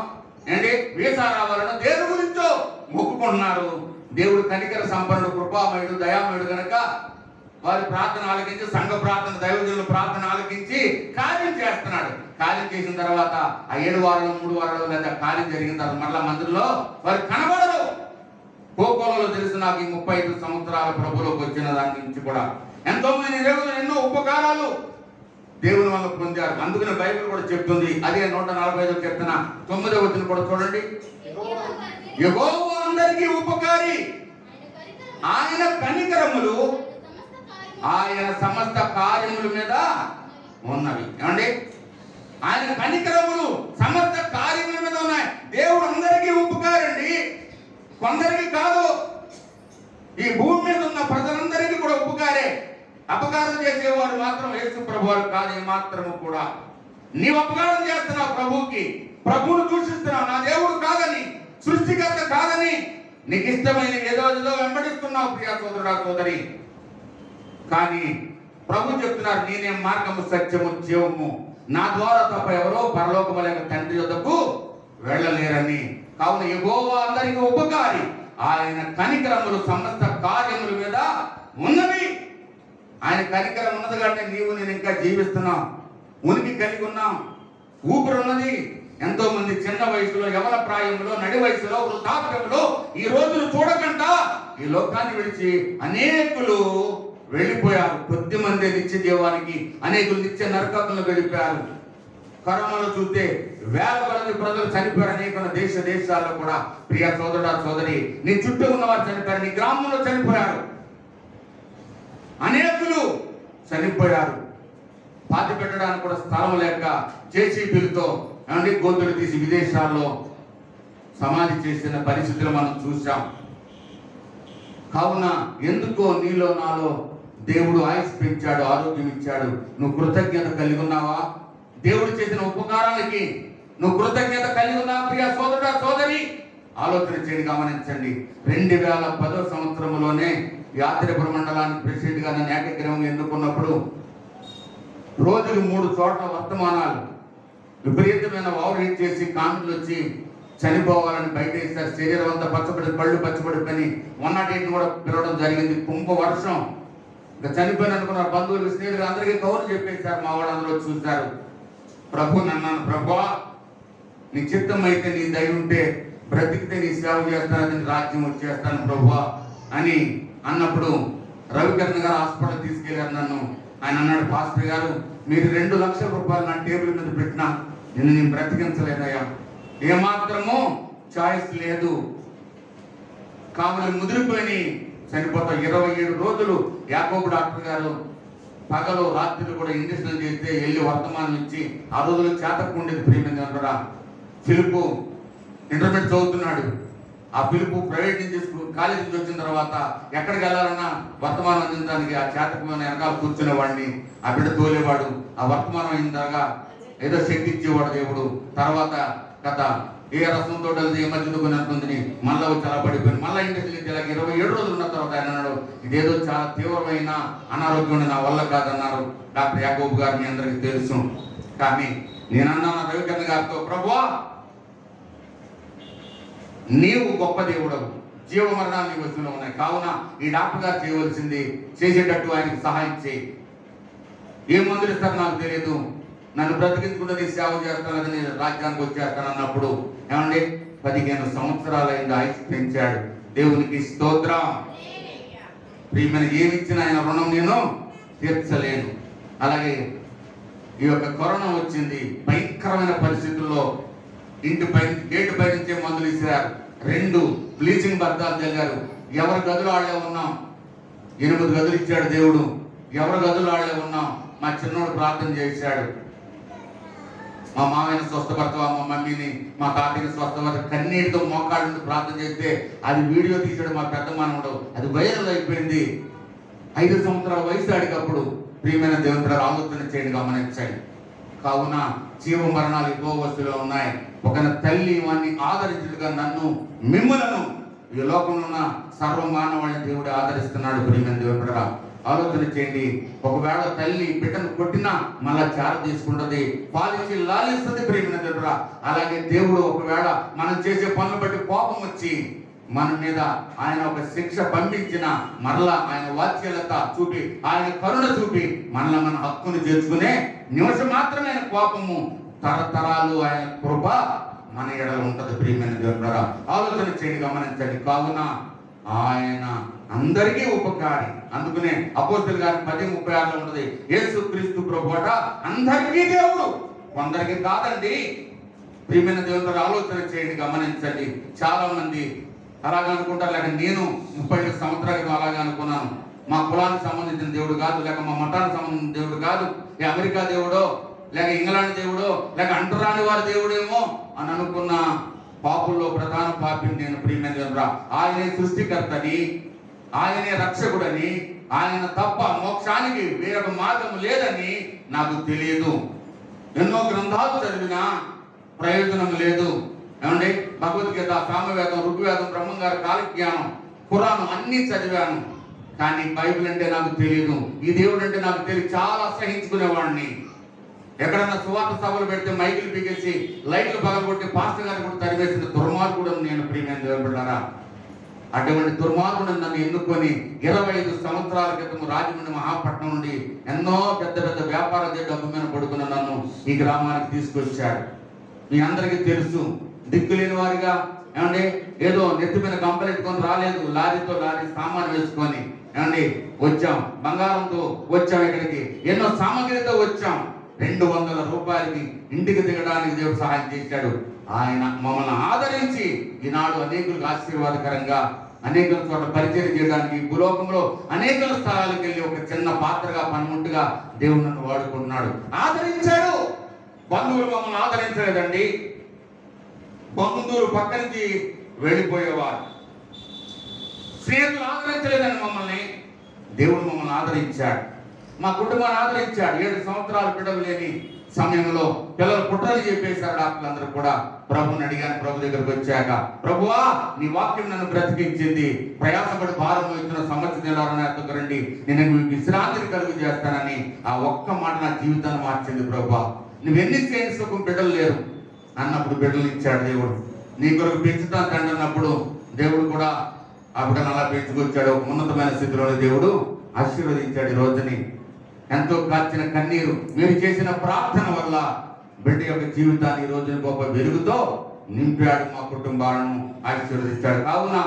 ఏంటి వీసా రావాలనో దేని గురించో మొక్కుకుంటున్నారు. దేవుడు కనికర సంపన్నుడు, కృపామయుడు, దయామయుడు కనుక వారి ప్రార్థన ఆలకించి, సంఘ ప్రార్థన, దైవజనుల ప్రార్థన ఆలకించి కార్యం చేస్తున్నాడు. కార్యం చేసిన తర్వాత ఆ 7 వారాలు 3 వారాలు లేదా కార్యం జరిగిన తర్వాత మళ్ళా మందిరంలో వారు కనబడరు. కోకోలలో తెలుసు నాకు ఈ 35 సంవత్సరాల ప్రభులోకి వచ్చిన దాని నుంచి కూడా ఎంతో మంది దేవుడు ఎన్నో ఉపకారాలు దేవుని వల్ల పొందారు. అందుకని బైబిల్ కూడా చెప్తుంది, అదే 145 కీర్తన 9వ వచనం కూడా చూడండి, యెహోవా అందరికీ ఉపకారి, ఆయన కనికరములు ఆయన సమస్త కార్యముల మీద ఉన్నవి. ఏమండి ఆయన కనికరములు సమస్త కార్యముల మీద ఉన్నాయి. దేవుడు అందరికీ ఉపకారండి, కొందరికి కాదు. ఈ భూమి మీద ఉన్న ప్రజలందరికీ కూడా ఉపకారే. అపకారం చేసేవారు మాత్రం యేసు ప్రభు వారు కాదు ఏమాత్రము కూడా. నీవు అపకారం చేస్తున్నావు ప్రభువుకి, ప్రభువును దూషిస్తున్నావు, నా దేవుడు కాదని, సృష్టికర్త కాదని, నీకు ఇష్టమైన ఏదో వెంబడిస్తున్నావు ప్రియా సోదరుడా సోదరి. కానీ ప్రభు చెప్తున్నారు, నేనే మార్గము సత్యము జీవము, నా ద్వారా తప్ప ఎవరో పరలోకము లేక తండ్రి యొద్దకు వెళ్ళలేరని. కావున యెహోవా అందరికీ ఉపకారి, ఆయన కనికరములు సమస్త కార్యముల మీద ఉన్నవి. ఆయన కనికరం ఉన్నది కాబట్టి నీవు నేను ఇంకా జీవిస్తున్నాం, ఉనికి కలిగి ఉన్నాం, ఊపిరి ఉన్నది. ఎంతో మంది చిన్న వయసులో, యవన ప్రాయంలో, నడి వయసులో, వృద్ధాప్యంలో ఈ రోజులు చూడకుండా ఈ లోకాన్ని విడిచి అనేకులు వెళ్ళిపోయారు. కొద్ది మంది నిత్య జీవానికి, అనేకులు నిత్య నరకాలను వెళ్ళిపోయారు. కరోనాలో చూస్తే వేల కొలది ప్రజలు చనిపోయారు. అనేక దేశాల్లో కూడా ప్రియ సోదరుడా సోదరి, నీ చుట్టూ ఉన్నవారు చనిపోయారు, నీ గ్రామంలో చనిపోయారు, అనేకులు చనిపోయారు. పాతి పెట్టడానికి కూడా స్థలం లేక జేసీబీలతో గోతులు తీసి విదేశాల్లో సమాధి చేసిన పరిస్థితులు మనం చూసాం. కావున ఎందుకో నీలో నాలో దేవుడు ఆయుష్ పెంచాడు, ఆరోగ్యం ఇచ్చాడు. నువ్వు కృతజ్ఞత కలిగి ఉన్నావా? దేవుడు చేసిన ఉపకారాలకి నువ్వు కృతజ్ఞత కలిగి ఉన్నావా ప్రియ సోదరుడా సోదరి? ఆలోచన చేయండి, గమనించండి. 2010వ సంవత్సరంలోనే యాత్రిపురం మండలానికి ప్రెసిడెంట్గా నన్ను ఏకగ్రీవంగా ఎన్నుకున్నప్పుడు రోజుకు 3 చోట్ల వర్తమానాలు విపరీతమైన ఓవర్ చేసి కాంతులు వచ్చి చనిపోవాలని బయట వేస్తారు. శరీరం అంతా పచ్చబడి, కళ్ళు పచ్చబడిపోయి 108 కూడా పిలవడం జరిగింది. కుంభ వర్షం, ఇంకా చనిపోయిన అనుకున్న బంధువులు, స్నేహితులు అందరికీ కౌరు చెప్పేశారు. మా వాళ్ళు అందరూ చూశారు. ప్రభు నన్నాను, ప్రభువా నీ చిత్తం అయితే, నీ దయ ఉంటే, బ్రతికితే నీ సేవ చేస్తాను, రాజ్యం వచ్చేస్తాను ప్రభువా అని అన్నప్పుడు రవికిరణ్ గారు హాస్పిటల్ తీసుకెళ్లారు నన్ను. ఆయన అన్నాడు, పాస్టర్ గారు మీరు 2 లక్షల రూపాయలు నా టేబుల్ మీద పెట్టినా నేను బ్రతికించలేదయ్యా, ఏమాత్రమో చాయిస్ లేదు, కావాలి ముదిరిపోయి చనిపోతాం. 27 రోజులు యాకోబు డాక్టర్ గారు పగలు రాత్రులు కూడా ఇంజక్షన్లు చేస్తే వెళ్ళి వర్తమానం ఇచ్చి, ఆ రోజులు చేతకు ఉండేది. ప్రియమైన కూడా ఫిలిపు ఇంటర్మీడియట్ చదువుతున్నాడు. ఆ ఫిలిపు ప్రైవేట్ నుంచి కాలేజీ నుంచి వచ్చిన తర్వాత ఎక్కడికి వెళ్ళాలన్నా వర్తమానం అందించడానికి ఆ చేతకమైన వెనకాల కూర్చునేవాడిని, ఆ బిడ్డ తోలేవాడు. ఆ వర్తమానం అయిన దాకా ఏదో శక్తి ఇచ్చేవాడు దేవుడు. తర్వాత కథ ఏ రసంతో మధ్యదుకుని అంటుంది, మళ్ళీ వచ్చి అలా పడిపోయింది. మళ్ళీ ఇంటికి 27 రోజులు ఉన్న తర్వాత ఆయన అన్నాడు, ఇదేదో చాలా తీవ్రమైన అనారోగ్యం నా వల్ల కాదన్నారు డాక్టర్ యాకోబు గారు, మీ అందరికీ తెలుసు. కానీ నేనన్నాను రవికర్ణ గారితో, ప్రభువా నీవు గొప్ప దేవుడవు, జీవ మరణాలు నీ వస్తువులో ఉన్నాయి, కావున ఈ డాక్టర్ గారు చేయవలసింది చేసేటట్టు ఆయనకు సహాయం చేయి. ఏం మందులు ఇస్తారు నాకు తెలియదు, నన్ను బ్రతికించుకుంటే నీ సేవ చేస్తాను, అది నేను రాజ్యానికి వచ్చేస్తాను అన్నప్పుడు ఏమండి 15 సంవత్సరాలైంది ఆయుష్ పెంచాడు. దేవునికి స్తోత్రం. ప్రియమైన ఏమిచ్చిన ఆయన రుణం నేను తీర్చలేను. అలాగే ఈ యొక్క కరోనా వచ్చింది, భయంకరమైన పరిస్థితుల్లో ఇంటి పై గేటు పై నుంచే మందులు ఇచ్చారు, 2 బ్లీచింగ్ బర్తాలు చల్లారు. ఎవరి గదులు వాళ్ళే ఉన్నాం, 8 గదులు ఇచ్చాడు దేవుడు, ఎవరి గదులు వాళ్ళే ఉన్నాం. మా చిన్నోడు ప్రార్థన చేశాడు, మా మామయ్యని స్వస్థపడతావా, మా మమ్మీని మా తాతయ్యని స్వస్థపడతా, కన్నీటితో మోకాళ్ళ ప్రార్థన చేస్తే అది వీడియో తీశాడు మా పెద్ద మనవడు, అది వైరల్ అయిపోయింది. 5 సంవత్సరాల వయసు అడిగప్పుడు. ప్రియమైన దేవుని ద్వారా ఆలోచన చేయండి, గమనించండి. కావున జీవ మరణాలు ఎక్కువ వస్తువులో ఉన్నాయి. ఒక తల్లి వాడిని ఆదరించుగా నన్ను మిమ్ములను ఈ లోకంలో ఉన్న సర్వమానవాళ్ళని దేవుడు ఆదరిస్తున్నాడు. ప్రియమైన దేవుని ద్వారా ఆలోచన చేయండి. ఒకవేళ తల్లి బిడ్డను కొట్టినా మళ్ళా చార తీసుకుంటుంది, పాలించి లాలిస్తుంది. ప్రియమైన దేవుని ద్వారా అలాగే దేవుడు ఒకవేళ మనం చేసే పనులు బట్టి కోపం వచ్చి మన మీద ఆయన ఒక శిక్ష పంపించిన మరలా ఆయన వాత్సల్యత చూపి, ఆయన కరుణ చూపి మనల్ని మన హక్కును చేర్చుకునే నిమిషం మాత్రమే ఆయన కోపము, తరతరాలు ఆయన కృప మన ఎడల ఉంటది. ప్రియమైన దేవుని ద్వారా ఆలోచన చేయండి, గమనించండి. కావున ఆయన అందరికీ ఉపకారి. అందుకనే అపోస్తలుల గారి 10:36 ఉంటది, యేసు క్రీస్తు ప్రభువట అందరికీ దేవుడు, కొందరికి కాదండి. ప్రియమైన దేవుని ద్వారా ఆలోచన చేయండి, గమనించండి. చాలా మంది అలాగ అనుకుంటారు, లేక నేను 35 సంవత్సరాల క్రితం అలాగే అనుకున్నాను, మా కులానికి సంబంధించిన దేవుడు కాదు, లేక మా మతానికి సంబంధించిన దేవుడు కాదు, ఈ అమెరికా దేవుడో లేక ఇంగ్లాండ్ దేవుడో లేక అంటరాని వారి దేవుడేమో అని అనుకున్న పాపుల్లో ప్రధాన పాపిని నేను. ప్రియమైన దేవుడా ఆయనే సృష్టికర్తని, ఆయనే రక్షకుడని, ఆయన తప్ప మోక్షానికి వేరొక మార్గం లేదని నాకు తెలియదు. ఎన్నో గ్రంథాలు చదివినా ప్రయోజనం లేదు. ఏమండి, భగవద్గీత, సామవేదం, ఋగ్వేదం, బ్రహ్మంగారి కాలజ్ఞానం, ఖురాను అన్నీ చదివాను, కానీ బైబిల్ అంటే నాకు తెలియదు, ఈ దేవుడు అంటే నాకు తెలియదు. చాలా సహించుకునేవాడిని. ఎక్కడన్నా సువార్త సభలు పెడితే మైకులు పీకేసి లైట్లు పగలగొట్టి పాస్టర్ గారిని కూడా తరివేసిన దుర్మార్గుడు నేను. ప్రియమైన దేవుని బిడ్డలారా, అటువంటి దుర్మార్గుడు నన్ను ఎన్నుకొని 25 సంవత్సరాల క్రితం రాజమండ్రి మహాపట్నం నుండి ఎన్నో పెద్ద పెద్ద వ్యాపారం చేసి డబ్బు మీద పడుకున్న నన్ను ఈ గ్రామానికి తీసుకొచ్చాడు. మీ అందరికీ తెలుసు, దిక్కులేని వారిగా ఏమండి ఏదో నెత్తి మీద కంపలెత్తుకొని రాలేదు, లారీతో లారీ సామాన్ వేసుకొని ఏమండి వచ్చాం, బంగారంతో వచ్చాం, ఇక్కడికి ఎన్నో సామాగ్రితో వచ్చాం. 200 రూపాయలకి ఇంటికి దిగడానికి దేవుడు సహాయం చేశాడు. ఆయన మమ్మల్ని ఆదరించి ఈనాడు అనేకులకు ఆశీర్వాదకరంగా అనేక చోట్ల పరిచయం చేయడానికి భూలోకంలో అనేక స్థలాలకు వెళ్ళి ఒక చిన్న పాత్రగా పనిముట్టుగా దేవుడు నన్ను వాడుకుంటున్నాడు, ఆదరించాడు. బంధువులు మమ్మల్ని ఆదరించలేదండి, బంధువులు పక్క నుంచి వెళ్ళిపోయేవారు, స్నేహితులు ఆదరించలేదండి మమ్మల్ని. దేవుడు మమ్మల్ని ఆదరించాడు, మా కుటుంబాన్ని ఆదరించాడు. 7 సంవత్సరాలు పిల్లలు లేని సమయంలో పిల్లలు పుట్రలు చెప్పేశారు డాక్టర్లందరూ కూడా. ప్రభుని అడిగాను, ప్రభు దగ్గరకు వచ్చాక, ప్రభువా నీ వాక్యం నన్ను బ్రతికించింది, ప్రయాసపడి భారం ఇచ్చిన సమస్య ఎత్తుకురండి, నేను మీకు విశ్రాంతిని కలుగు చేస్తానని ఆ ఒక్క మాట నా జీవితాన్ని మార్చింది. ప్రభువా నువ్వెన్ని చేయని సుఖం బిడ్డలు లేరు అన్నప్పుడు బిడ్డలు ఇచ్చాడు దేవుడు. నీ కొరకు పెంచుతాను తండ్రి అన్నప్పుడు దేవుడు కూడా ఆ బిడ్డను అలా పెంచుకొచ్చాడు. ఒక ఉన్నతమైన స్థితిలోనే దేవుడు ఆశీర్వదించాడు. ఈ రోజుని ఎంతో కాచిన కన్నీరు, మీరు చేసిన ప్రార్థన వల్ల బిడ్డ యొక్క జీవితాన్ని ఈ రోజున గొప్ప వెలుగుతో నింపాడు, మా కుటుంబాలను ఆశీర్వదించాడు. కావున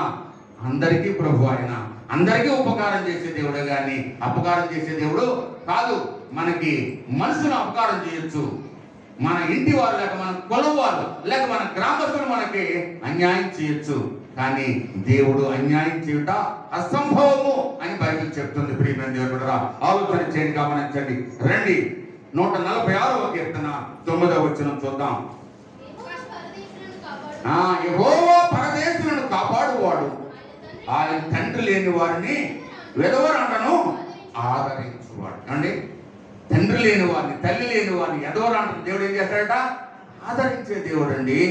అందరికీ ప్రభు ఆయన అందరికీ ఉపకారం చేసే దేవుడే కానీ అపకారం చేసే దేవుడు కాదు. మనకి మనుషులు అపకారం చేయొచ్చు, మన ఇంటి వారు లేక మన కులం వారు లేక మన గ్రామస్తులు మనకి అన్యాయం చేయొచ్చు, కానీ దేవుడు అన్యాయం చేయుట అసంభవము అని బైబిల్ చెప్తుంది. ప్రియమైన దేవుడు ఆలోచన చేయండి, గమనించండి. రండి 146వ కీర్తన 9వ వచనం చూద్దాం. యెహోవా పరదేశులను కాపాడువాడు, ఆయన తండ్రి లేని వారిని విధవరాండ్రను ఆదరించువాడు. అండి, తండ్రి లేని వారిని, తల్లి లేని వారిని, విధవరాండ్రను దేవుడు ఏం చేస్తాడట? ఆదరించే దేవుడు అండి.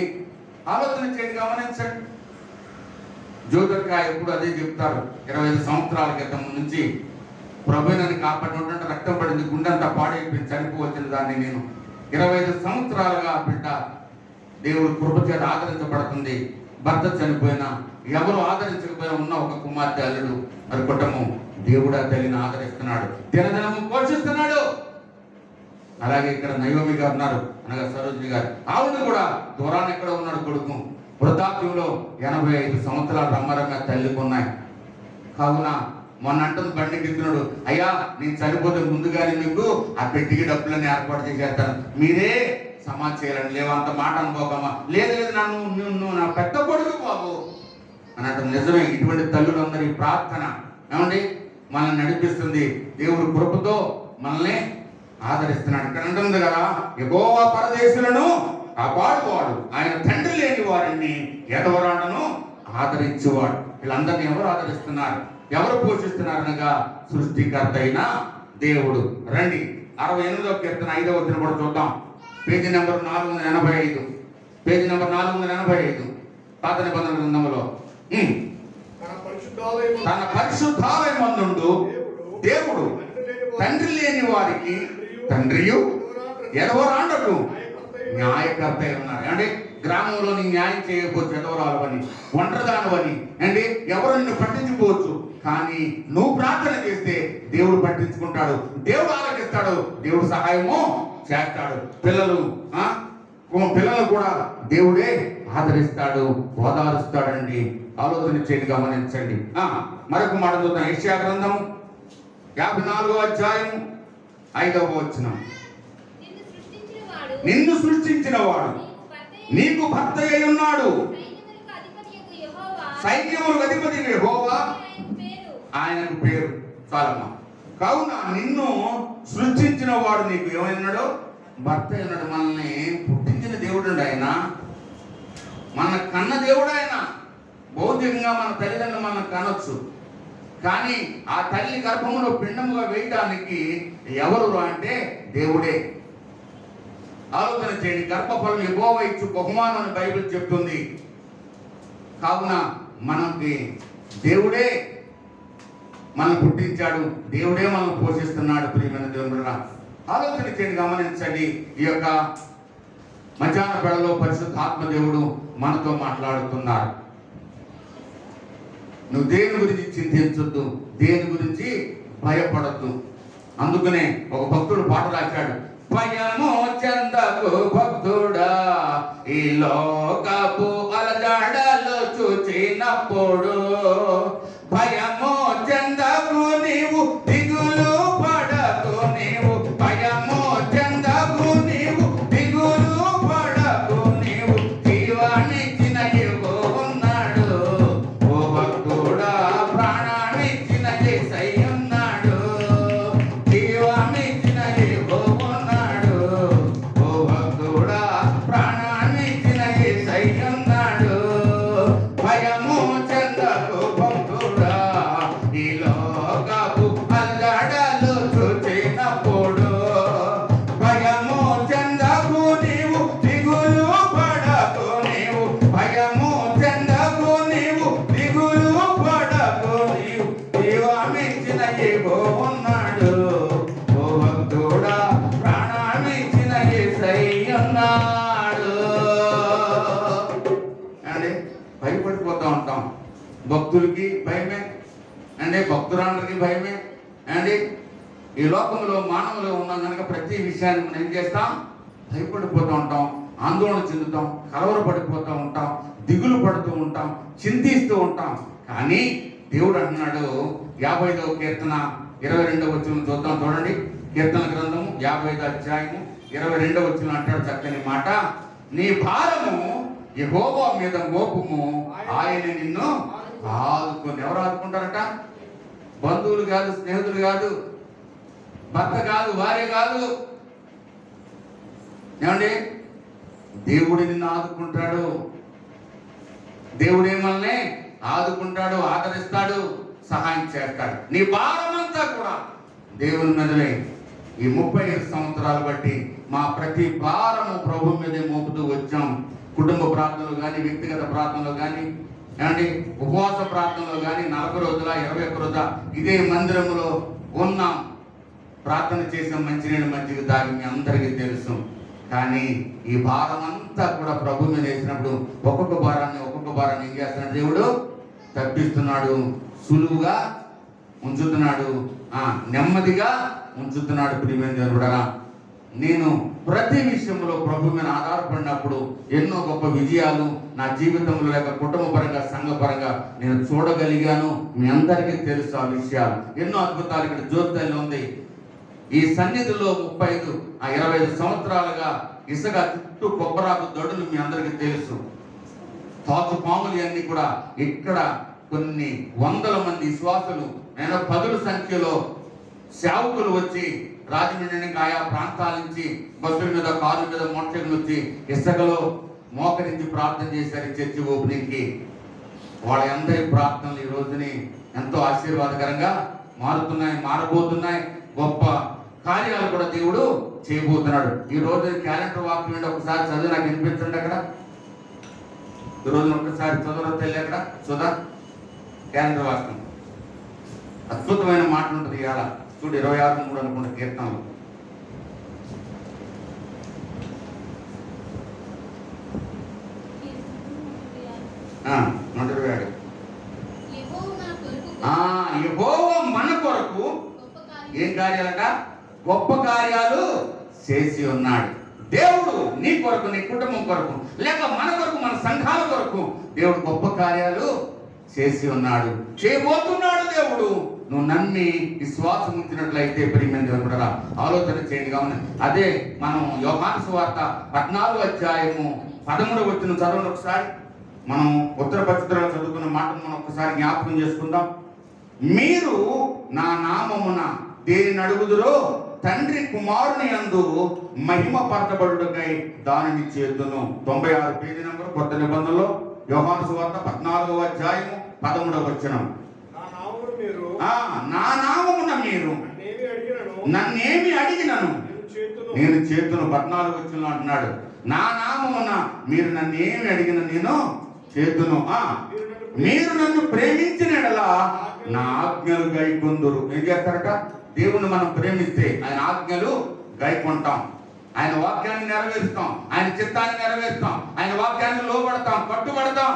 ఆలోచన చేయండి, గమనించండి. జ్యోతిర్గా ఎప్పుడు అదే చెప్తారు. 25 సంవత్సరాల క్రితం నుంచి ప్రభువుని కాపాడుకుంటే రక్తం పడింది, గుండెంతా పాడైపోయింది, చనిపోవచ్చిన దాన్ని నేను 25 సంవత్సరాలుగా బిడ్డ దేవుడు కృప చేత ఆదరించబడుతుంది. భర్త చనిపోయినా, ఎవరు ఆదరించకపోయినా ఉన్న ఒక కుమార్తె అల్లుడు మరి కుటుంబం దేవుడు ఆ తల్లిని ఆదరిస్తున్నాడు, దినదినము పోషిస్తున్నాడు. అలాగే ఇక్కడ నయోమి గారు ఉన్నారు, అనగా సరోజిని గారు, ఆవిడ కూడా దూరాన్ని ఎక్కడ ఉన్నాడు కొడుకు, వృద్ధాప్యంలో 85 సంవత్సరాలు రమ్మరమ్మ తల్లికి ఉన్నాయి. కావున మొన్న అంటుంది బండికి ఎత్తున్నాడు, అయ్యా నేను చనిపోతే ముందుగానే మీకు ఆ పెట్టికి డబ్బులన్నీ ఏర్పాటు చేసేస్తాను, మీరే సమాజ్ చేయాలని. లేవంత మాట అనుకోకమ్మా, లేదు లేదు నన్ను నా పెద్ద కొడుకు బాబు అని అంటే నిజమే. ఇటువంటి తల్లులందరి ప్రార్థన ఏమండి మనల్ని నడిపిస్తుంది. దేవుడు కృపతో మనల్ని ఆదరిస్తున్నాడు. ఇక్కడ ఉంటుంది కదా, యెహోవా పరదేశులను కాపాడుకోవాడు, ఆయన తండ్రి లేని వారిని ఎదవరాడను ఆదరించేవాడు. వీళ్ళందరినీ ఎవరు ఆదరిస్తున్నారు, ఎవరు పోషిస్తున్నారు అనగా సృష్టికర్త అయిన దేవుడు. రండి 68వ కీర్తన 5వ వచనం కూడా చూద్దాం. పేజీ నెంబర్ 485, పేజీ నెంబర్ 485 పాత నిబంధన గ్రంథంలో. తన పరిశుద్ధాలయమందు దేవుడు తండ్రి లేని వారికి తండ్రియు ఎదవరాండకు న్యాయకర్త ఉన్నారు. అంటే గ్రామంలో నీ న్యాయం చేయకపోవచ్చు, ఎదవరాలవని, ఒంటరిదానవని, అంటే ఎవరు నిన్ను పట్టించుకోవచ్చు, కానీ నువ్వు ప్రార్థన చేస్తే దేవుడు పట్టించుకుంటాడు, దేవుడు ఆలకిస్తాడు, దేవుడు సహాయము చేస్తాడు. పిల్లలు కూడా దేవుడే ఆదరిస్తాడు, ఓదారుస్తాడండి. ఆలోచన చేయండి, గమనించండి. మరొక మాట చూద్దాం. యెషయా గ్రంథం 54వ అధ్యాయం 5వ వచనం. నిన్ను సృష్టించిన వాడు నీకు భర్త అయి ఉన్నాడు, సైన్యములకు అధిపతి యెహోవా ఆయనకు పేరు. చాలమ్మా. కావున నిన్ను సృష్టించిన వాడు నీకు ఏమైనాడు, భర్త అయినాడు. మనల్ని పుట్టించిన దేవుడు ఆయన, మన కన్న దేవుడు ఆయన. భౌతికంగా మన తల్లిదండ్రులు మనం కనొచ్చు, కానీ ఆ తల్లి గర్భములో పిండముగా వేయడానికి ఎవరు అంటే దేవుడే. ఆలోచన చేయండి. గర్భఫలం యెహోవా ఇచ్చు బహుమానం అని బైబిల్ చెప్తుంది. కావున మనకి దేవుడే మనల్ని పుట్టించాడు, దేవుడే మనల్ని పోషిస్తున్నాడు. ప్రియమైన దేవుడు, ఆలోచన చేయండి, గమనించండి. ఈ యొక్క మధ్యాహ్న వేళలో పరిశుద్ధాత్మ దేవుడు మనతో మాట్లాడుతున్నారు. నువ్వు దేని గురించి చింతించొద్దు, దేని గురించి భయపడద్దు. అందుకనే ఒక భక్తుడు పాట రాశాడు, భయము చెందకు భక్తుడా ఈ లోకపు అలజడలు చూచినప్పుడు, భయము చెందకు నీవు దిగులు పడకు, నీవు భయము చెందకు నీవు దిగులు పడకు, నీవు జీవాన్నిచ్చిన యెహోవా ఉన్నాడు, ఓ భక్తుడా ప్రాణాన్నిచ్చిన యేసయ్య ఉన్నాడు, జీవాన్నిచ్చిన యెహోవా ఉన్నాడు, ఓ భక్తుడా ప్రాణాన్నిచ్చిన యేసయ్య ఉన్నాడు. భయము చెందకు భక్తుడా ఈ లోకపు అల్లడలు చూచినప్పుడు, భయము చెందకు నీవు దిగులు పడకు, నీవు భయము చెందకు నీవు దిగులు పడకు, నీవు జీవమిచ్చిన యెహోవా ఉన్నాడు, ఓ భక్తుడా ప్రాణమిచ్చిన యేసయ్య ఉన్నాడు. అంటే భయపడిపోతూ ఉంటాం. భక్తులకి భయమే అంటే భక్తురాండ్రకి భయమే అండి. ఈ లోకంలో మానవులు ఉన్నాం కనుక ప్రతి విషయాన్ని మనం ఏం చేస్తాం, భయపడిపోతూ ఉంటాం, ఆందోళన చెందుతాం, కలవరపడిపోతూ ఉంటాం, దిగులు పడుతూ ఉంటాం, చింతిస్తూ ఉంటాం. కానీ దేవుడు అంటున్నాడు 55వ కీర్తన 22వ వచనం చూద్దాం. చూడండి, కీర్తన గ్రంథము 55వ అధ్యాయము 22వ వచనం అంటాడు చక్కని మాట, నీ భారము యెహోవా మీద మోపుము, ఆయన నిన్ను ఆదుకొని. ఎవరు ఆదుకుంటారట? బంధువులు కాదు, స్నేహితులు కాదు, భర్త కాదు, భార్య కాదు. ఏమండి, దేవుడు నిన్ను ఆదుకుంటాడు, దేవుడే మనల్ని ఆదుకుంటాడు, ఆదరిస్తాడు, సహాయం చేస్తాడు. నీ భారమంతా కూడా దేవుని మీదనే. ఈ 35 సంవత్సరాలు బట్టి మా ప్రతి భారము ప్రభు మీదే మోపుతూ వచ్చాం. కుటుంబ ప్రార్థనలు కానీ, వ్యక్తిగత ప్రార్థనలు కానీ, ఏమండి ఉపవాస ప్రార్థనలు కానీ 40 రోజుల 21 రోజుల ఇదే మందిరంలో ఉన్నాం, ప్రార్థన చేసాం, మంచినీళ్ళు మజ్జిగ తాగి మీ అందరికీ తెలుసు. కానీ ఈ భారం అంతా కూడా ప్రభు మీద వేసినప్పుడు ఒక్కొక్క భారాన్ని ఏం చేస్తున్నాడు? దేవుడు తప్పిస్తున్నాడు, సులువుగా ఉంచుతున్నాడు, నెమ్మదిగా ఉంచుతున్నాడు. ప్రియమైన దేవుడా, నేను ప్రతి విషయంలో ప్రభు మీద ఆధారపడినప్పుడు ఎన్నో గొప్ప విజయాలు నా జీవితంలో లేక కుటుంబ పరంగా, సంఘ పరంగా నేను చూడగలిగాను. మీ అందరికీ తెలుసు ఆ విషయాలు. ఎన్నో అద్భుతాలు ఇక్కడ జ్యోతిలో ఉంది. ఈ సన్నిధిలో 25 సంవత్సరాలుగా ఇసుక చుట్టూ కొబ్బరాకు దొడులు మీ అందరికీ తెలుసు. తాచు పాములు అన్ని కూడా ఇక్కడ కొన్ని వందల మంది విశ్వాసులు, నేను 10ల సంఖ్యలో సేవకులు వచ్చి రాజమండ్రి నుంచి ఆయా ప్రాంతాల నుంచి బస్సుల మీద, కార్ల మీద, మోటార్ సైకిల్ వచ్చి ఇసుకలో మోకరించి ప్రార్థన చేశారు చర్చి ఓపెనింగ్కి. వాళ్ళ అందరి ప్రార్థనలు ఈ రోజుని ఎంతో ఆశీర్వాదకరంగా మారబోతున్నాయి. గొప్ప కార్యాలు కూడా దేవుడు చేయబోతున్నాడు. ఈ రోజు క్యాలెండర్ వాక్యం ఒకసారి చదివి నాకు వినిపించండి. అక్కడ ఈ రోజున ఒకసారి చదువు తెలి అక్కడ చూదా క్యాలెండర్ వాక్యం అద్భుతమైన మాట ఉంటుంది. ఇవాళ చూడు 26:3 అనుకుంటా కీర్తనలు. యెహోవా మన కొరకు ఏం కార్యాలట? గొప్ప కార్యాలు చేసి ఉన్నాడు. దేవుడు నీ కొరకు, నీ కుటుంబం కొరకు, లేక మన కొరకు, మన సంఘాల కొరకు దేవుడు గొప్ప కార్యాలు చేసి ఉన్నాడు, చేయబోతున్నాడు. దేవుడు నువ్వు నమ్మి విశ్వాసం ఉంచినట్లయితే ప్రియమైన దేవుడా ఆలోచన చేయండి. కావున అదే మనం యోహాను సువార్త 14వ అధ్యాయము 13వ వచనం చదవండి ఒకసారి. మనం ఉత్తర పత్రికలో చదువుకున్న మాటను మనం ఒకసారి జ్ఞాపకం చేసుకుందాం. మీరు నా నామమున దేనిని అడుగుదురో తండ్రి కుమారుని యందు మహిమ పరచబడుటకై దానిని చేతును. 96 పేజీ నంబర్ కొత్త నిబంధనలో యోహాను సువార్త 14వ అధ్యాయము 13వ వచనం. నా నామమున మీరు నన్నేమి అడిగినను నేను చేతును. 14వ వచనంలో అంటున్నాడు, నా నామమున మీరు నన్నేమి అడిగిన నేను చేతును. మీరు నన్ను ప్రేమించిన యెడల నా ఆజ్ఞలు గైకొందురు. ఏం చేస్తారట? దేవుని మనం ప్రేమిస్తే ఆయన ఆజ్ఞలు గైకొంటాం, ఆయన వాక్యాన్ని నెరవేరుస్తాం, ఆయన చిత్తాన్ని నెరవేరుస్తాం, ఆయన వాక్యాన్ని లోబడతాం, కట్టుబడతాం,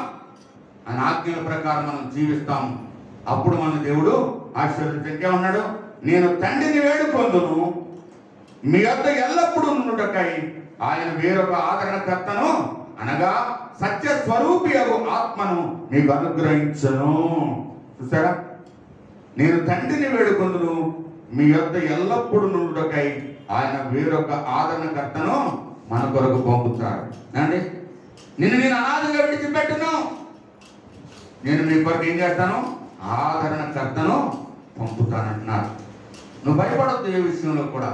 ఆయన ఆజ్ఞల ప్రకారం మనం జీవిస్తాం. అప్పుడు మన దేవుడు ఆశీర్వదించే ఉన్నాడు. నేను తండ్రిని వేడుకొందును మీ యొద్ద ఎల్లప్పుడూ నుండుటకై ఆయన వేరొక ఆదరణకర్తను అనగా సత్య స్వరూపియగు ఆత్మను మీకు అనుగ్రహించను. చూసారా? నేను తండ్రిని వేడుకొందును మీ యొద్ద ఎల్లప్పుడూ నుండుటకై ఆయన వేరొక ఆదరణకర్తను మన కొరకు పంపుతాడు. అండి, నేను అనాథగా విడిచిపెట్టును, నేను మీ కొరకు ఏం చేస్తాను? ఆదరణకర్తను పంపుతానంటున్నాడు. నువ్వు భయపడద్దు ఏ విషయంలో కూడా.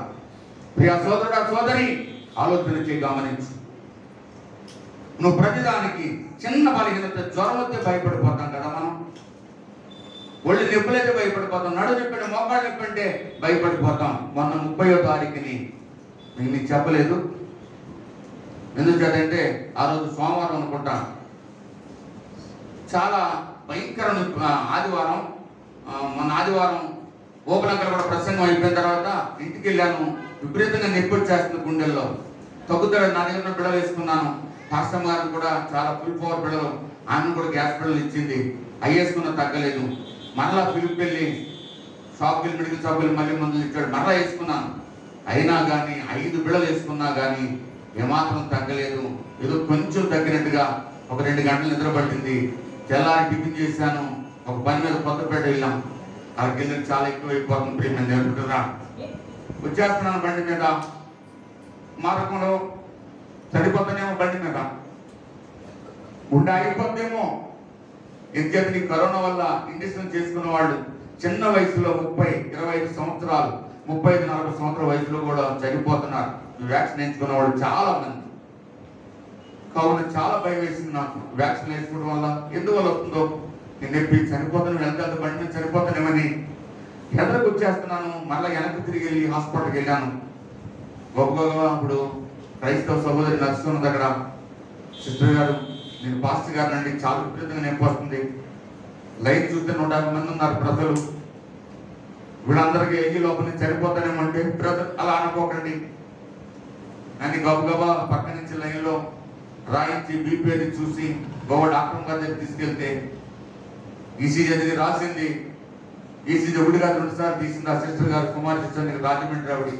ప్రియ సోదరుడా, సోదరి, ఆలోచన చేయి, గమనించు. నువ్వు ప్రతిదానికి చిన్న బలహీనత, జ్వరం వస్తే భయపడిపోతాం కదా మనం. ఒళ్ళు నొప్పులైతే భయపడిపోతాం, నడు నొప్పండి, మోకాళ్ళు నొప్పంటే భయపడిపోతాం. మొన్న 30వ తారీఖుని మీకు చెప్పలేదు. ఎందుకంటే ఆ రోజు సోమవారం అనుకుంటా, చాలా భయంకర ఆదివారం. మొన్న ఆదివారం ఓపెనక్కడ కూడా ప్రసంగం అయిపోయిన తర్వాత ఇంటికి వెళ్ళాను. విపరీతంగా నొప్పి వచ్చేస్తుంది గుండెల్లో. తగ్గుతాడు. నా దగ్గర బిడలు వేసుకున్నాను. పాస్టర్ గారు కూడా చాలా ఫుల్ పవర్ బిడలు, ఆమెను కూడా గ్యాస్ బిడలు ఇచ్చింది. అవి వేసుకున్నా తగ్గలేదు. మరలా ఫిలిప్ వెళ్ళి షాప్కి వెళ్ళి మెడికల్ షాప్కి వెళ్ళి మళ్ళీ మందులు ఇచ్చాడు. మరలా వేసుకున్నాను. అయినా కానీ 5 బిడలు వేసుకున్నా కానీ ఏమాత్రం తగ్గలేదు. ఏదో కొంచెం తగ్గినట్టుగా ఒక 2 గంటలు నిద్ర పట్టింది. తెల్లారి టిఫిన్ చేశాను. ఒక పని మీద కొత్తపేట వెళ్ళాం. అక్కడికి వెళ్ళి చాలా ఎక్కువ అయిపోతుంది. ప్రేమ నేర్పుతున్నా వచ్చేస్తున్నాను బండి మీద. మార్గంలో సరిపోతానేమో బండి మీద గుండె అయిపోద్దేమో. ఎందుకంటే నీ కరోనా వల్ల ఇండక్షన్ చేసుకున్న వాళ్ళు చిన్న వయసులో 30-25 సంవత్సరాలు, 35-40 సంవత్సరాల వయసులో కూడా చనిపోతున్నారు. వ్యాక్సిన్ వేయించుకున్న వాళ్ళు చాలా మంది. కావున చాలా భయం వేసింది నాకు. వ్యాక్సిన్ వేసుకోవడం వల్ల ఎందువల్ల వస్తుందో నేను నొప్పి, చనిపోతాను, వెళ్తే బండి మీద చనిపోతానేమని ఎదరకు వచ్చేస్తున్నాను. మళ్ళీ వెనక్కి తిరిగి వెళ్ళి హాస్పిటల్కి వెళ్ళాను. గొప్పగా అప్పుడు క్రైస్తవ సహోదరి నర్సు ఉన్న దగ్గర సిస్టర్ గారు, నేను పాస్టర్ గారు అండి, చాలా విపరీతంగా నొప్పి వస్తుంది, లైన్ చూస్తే 150 మంది ఉన్నారు ప్రజలు, వీళ్ళందరికీ ఏజీ లోపల నుంచి చనిపోతానేమంటే, బ్రదర్ అలా అనుకోకండి అని గబగబా పక్క నుంచి లైన్లో రాయించి బీపీ అది చూసి గోవా డాక్టర్ గారి దగ్గర తీసుకెళ్తే ఈసీజీ అది రాసింది. ఈసీజీ 1 కాదు 2 సార్లు తీసింది. ఆ సిస్టర్ గారు, కుమార్ సిస్టర్ రాజమండ్రి ఆవిడ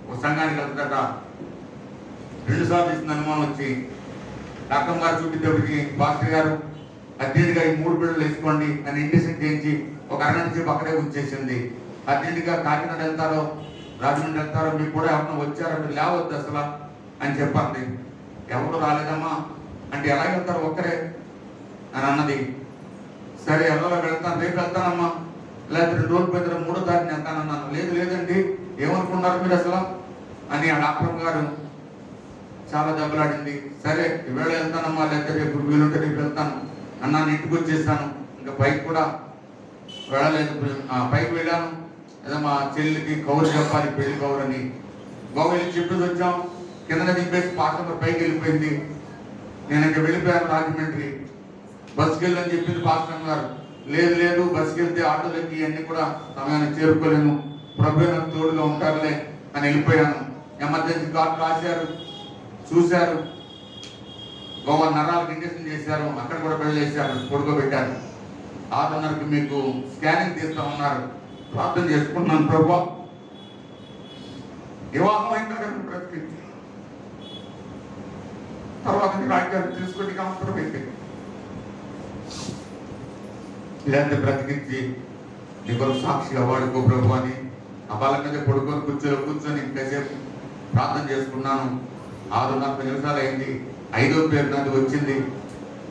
ఒక సంఘానికి వెళ్తాట, 2 సార్లు తీసిన అనుమానం వచ్చి డాక్టర్ గారు చూపించేప్పటికి, పాస్టర్ గారు అర్జెంట్గా ఈ 3 బిళ్ళలు వేసుకోండి అని ఇంజక్షన్ చేయించి ఒక అరగంట సేపు అక్కడే ఉంచేసింది. అర్జెంటుగా కాకినాడ వెళ్తారో రాజమండ్రి వెళ్తారో, మీకు కూడా ఎవరైనా వచ్చారో, మీరు లేవద్దు అసలు అని చెప్పండి. ఎవరు రాలేదమ్మా అంటే, ఎలా వెళ్తారు ఒక్కరే అని అన్నది. సరే ఎవరో వెళ్తాను, రేపు వెళ్తానమ్మా, లేకపోతే 2 రోజులు పోయిన 3వ తారీఖున వెళ్తానన్నాను. లేదండి ఏమనుకున్నారు మీరు అసలు అని ఆ డాక్టర్ గారు చాలా దెబ్బలాడింది. సరే ఈవేళ వెళ్తానమ్మా, లేకపోతే రేపు వీలుంటే రేపు వెళ్తాను అన్నాను. ఇంటికి వచ్చేసాను, ఇంకా పైకి కూడా వెళ్ళలేదు. పైకి వెళ్ళాను, ఏదో మా చెల్లికి కౌరు చెప్పాలి, పెళ్లి కౌరు అని గోవా వెళ్ళి చెప్పేసి వచ్చాం. కింద దింపేసి పాస్టర్ పైకి వెళ్ళిపోయింది. నేను ఇంకా వెళ్ళిపోయాను రాజమండ్రి. బస్సుకి వెళ్ళని చెప్పింది పాస్టర్ గారు. లేదు బస్సుకి వెళ్తే ఆటోలకి ఇవన్నీ కూడా సమయానికి చేరుకోలేను, ప్రభు నాకు తోడుగా ఉంటారులే అని వెళ్ళిపోయాను. ఎమర్జెన్సీ కార్డు రాశారు, చూశారు, గోవా నరాలకు ఇంజక్షన్ చేశారు, అక్కడ కూడా వెళ్ళేసారు, పడుకోబెట్టారు. 6:30కి మీకు స్కానింగ్ తీస్తా ఉన్నారు. ప్రార్థన చేసుకుంటున్నాను, ప్రభు వివాహం అయినా బ్రతికించి తర్వాత రాజ్యాన్ని తీసుకొని కాంపరం పెట్టి ఇలాంటి బ్రతికించి నీకు సాక్షిగా వాడుకో ప్రభు అని ఆ బాల మీద కూర్చొని ఇంకాసేపు ప్రార్థన చేసుకున్నాను. 6:40 నిమిషాలు అయింది. 5వ పేరు నాకు వచ్చింది.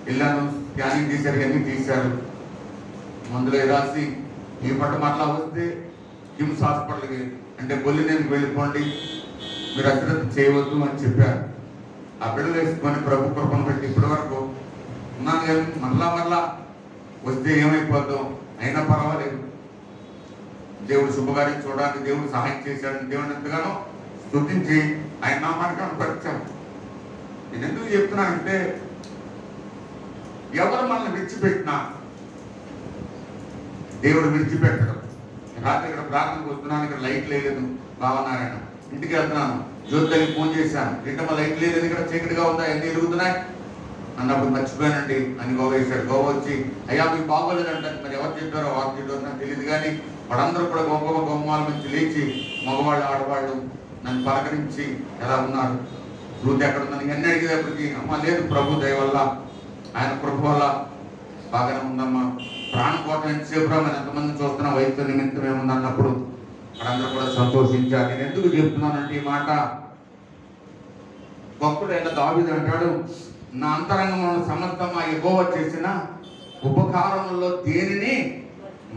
వెళ్ళాను, స్కానింగ్ తీశారు, ఇవన్నీ తీశారు, మందులు రాసి ఈ పట్టు అట్లా వస్తే కిమ్స్ హాస్పిటల్కి అంటే బొల్లినేనికి వెళ్ళిపోండి, మీరు అశ్రద్ధ చేయవద్దు అని చెప్పారు. ఆ బిడ్డలు వేసుకొని ప్రభు కృపను పెట్టి ఇప్పటి వరకు ఉన్నాను. కానీ మరలా వస్తే ఏమైపోద్దాం, అయినా పర్వాలేదు, దేవుడు శుభకార్యం చూడడానికి దేవుడు సహాయం చేశాడని దేవుని ఎంతగానో స్తుతించి ఆయన నామానికి కనపరిచాము. నేను ఎందుకు చెప్తున్నానంటే, ఎవరు మనల్ని విడిచిపెట్టినా దేవుడు విడిచిపెట్టడం. రాత్రి ఇక్కడ ప్రార్థనకు వస్తున్నాను, ఇక్కడ లైట్ లేదు బావనారాయణ, ఇంటికి వెళ్తున్నాను, జ్యోతికి ఫోన్ చేశాను, ఇంటమ్మ లైట్ లేదు, ఇక్కడ చీకటిగా ఉందా, ఎన్ని ఎరుగుతున్నాయి అన్నప్పుడు మర్చిపోయానండి అని గోవా వేశాడు. గోవా వచ్చి అయ్యా మీకు బాగోలేదంటే, మరి ఎవరు చెప్పారో వారు చెప్పారో నాకు తెలియదు, కానీ వాళ్ళందరూ కూడా గొమ్మల నుంచి లేచి మగవాళ్ళు ఆడవాళ్ళు నన్ను పలకరించి ఎలా ఉన్నారు, రూత్ ఎక్కడ ఉందని ఇవన్నీ అడిగేటప్పటికి, అమ్మ లేదు ప్రభు దయ వల్ల ఆయన కృప వల్ల బాగానే ఉందమ్మా, ప్రాణం కోసం ఎంతసేపు మనం ఎంతమంది చూస్తున్నా వయసు నిమిత్తం ఏముంది అన్నప్పుడు వాళ్ళందరూ కూడా సంతోషించారు. నేను ఎందుకు చెప్తున్నానంటే ఈ మాట, భక్తుడైన దావీదు అంటాడు, నా అంతరంగంలో సమస్తం ఆ యెహోవా చేసిన ఉపకారముల్లో దేనిని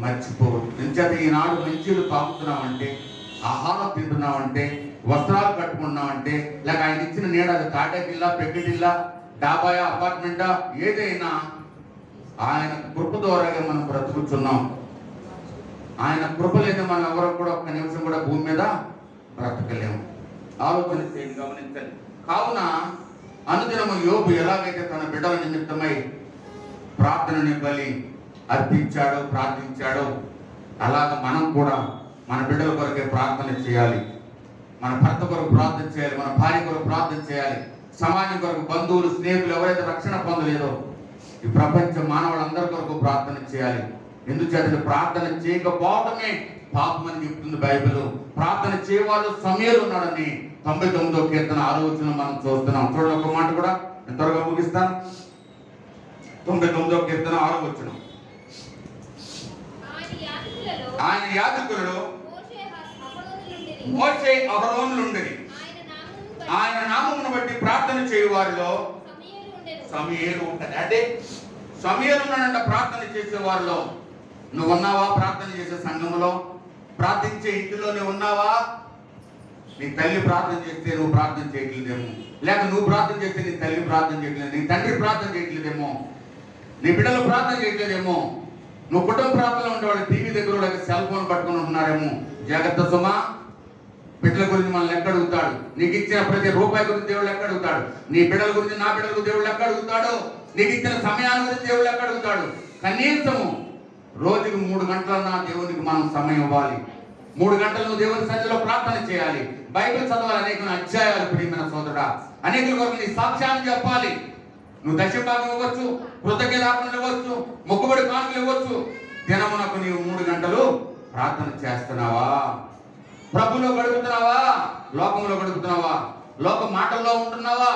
మర్చిపోవద్దు. ఎంచేత ఈనాడు మంచిలు తాగుతున్నామంటే, ఆహారం తింటున్నామంటే, వస్త్రాలు కట్టుకున్నామంటే, లేక ఆయన ఇచ్చిన నీడ, అది తాటకిల్లా, పెద్దటిల్లా, డాబాయా, అపార్ట్మెంటా, ఏదైనా ఆయన కృప ద్వారాగా మనం బ్రతుకుతున్నాం. ఆయన కృప లేదా మనం ఎవరు కూడా ఒక్క నిమిషం కూడా భూమి మీద బ్రతకలేము. ఆలోచన చేయండి, గమనించండి. కావున అనుదినము యోబు ఎలాగైతే తన బిడ్డల నిమిత్తమై ప్రార్థనని బలి అర్పించాడో, ప్రార్థించాడో, అలాగ మనం కూడా మన బిడ్డల కొరకే ప్రార్థన చేయాలి. మన భర్త కొరకు ప్రార్థన చేయాలి, మన భార్య కొరకు ప్రార్థన చేయాలి, సమాజం కొరకు, బంధువులు, స్నేహితులు ఎవరైతే రక్షణ పొందలేదో ఈ ప్రపంచ మానవులందరి కొరకు ప్రార్థన చేయాలి. ఎందుచేత ప్రార్థన చేయకపోవడమే పాపం అని చెప్తుంది బైబిల్. ప్రార్థన చేయవాళ్ళు సమయాలు ఉన్నాడని 99వ కీర్తన 6వ వచనం మనం చూస్తున్నాం. చూడండి ఒక మాట కూడా నేను త్వరగా ముగిస్తాను. 99వ కీర్తన 6వ వచనం, ఆయన యాజకులలో మోషే అహరోనులుండెను, ఆయన నామమును బట్టి ప్రార్థన చేయు వారిలో సమూయేలు ఉంటది. అంటే సమూయేలు ఉన్నాడంట ప్రార్థన చేసే వారిలో. నువ్వు ఉన్నావా ప్రార్థన చేసే సంఘంలో? ప్రార్థించే ఇంటిలోనే ఉన్నావా? నీ తల్లి ప్రార్థన చేస్తే నువ్వు ప్రార్థన చేయట్లేదేమో, లేక నువ్వు ప్రార్థన చేస్తే నీ తల్లి ప్రార్థన చేయట్లేదు, నీ తండ్రి ప్రార్థన చేయట్లేదేమో, నీ బిడ్డలు ప్రార్థన చేయట్లేదేమో, నువ్వు కుటుంబ ప్రార్థనలో ఉండేవాళ్ళు టీవీ దగ్గర సెల్ ఫోన్ పట్టుకుని ఉంటున్నారేమో. జాగ్రత్త సుమా, బిడ్డల గురించి మనల్ని లెక్క అడుగుతాడు. నీకు ఇచ్చిన ప్రతి రూపాయి గురించి దేవుడు లెక్క అడుగుతాడు. నీ బిడ్డల గురించి, నా బిడ్డలకు దేవుడు లెక్క అడుగుతాడు. నీకు ఇచ్చిన సమయాన్ని గురించి దేవుడు లెక్క అడుగుతాడు. కనీసము రోజుకి 3 గంటలన్నా దేవునికి మనం సమయం ఇవ్వాలి. 3 గంటలు నువ్వు దేవుని సన్నిధిలో ప్రార్థన చేయాలి. బైబిల్ చదవాలి. అనేక అధ్యాయాలు ప్రియమైన సోదరుడా, అనేకుల కొరకు నీ సాక్ష్యాన్ని చెప్పాలి. నువ్వు దశభాగం ఇవ్వచ్చు, కృతజ్ఞతార్పణలు ఇవ్వచ్చు, మొక్కుబడి కానుకలు ఇవ్వచ్చు. దినమునకు నీవు 3 గంటలు ప్రార్థన చేస్తున్నావా? ప్రభులో గడుపుతున్నావా? లోకంలో గడుపుతున్నావా? లోక మాటల్లో ఉంటున్నావా?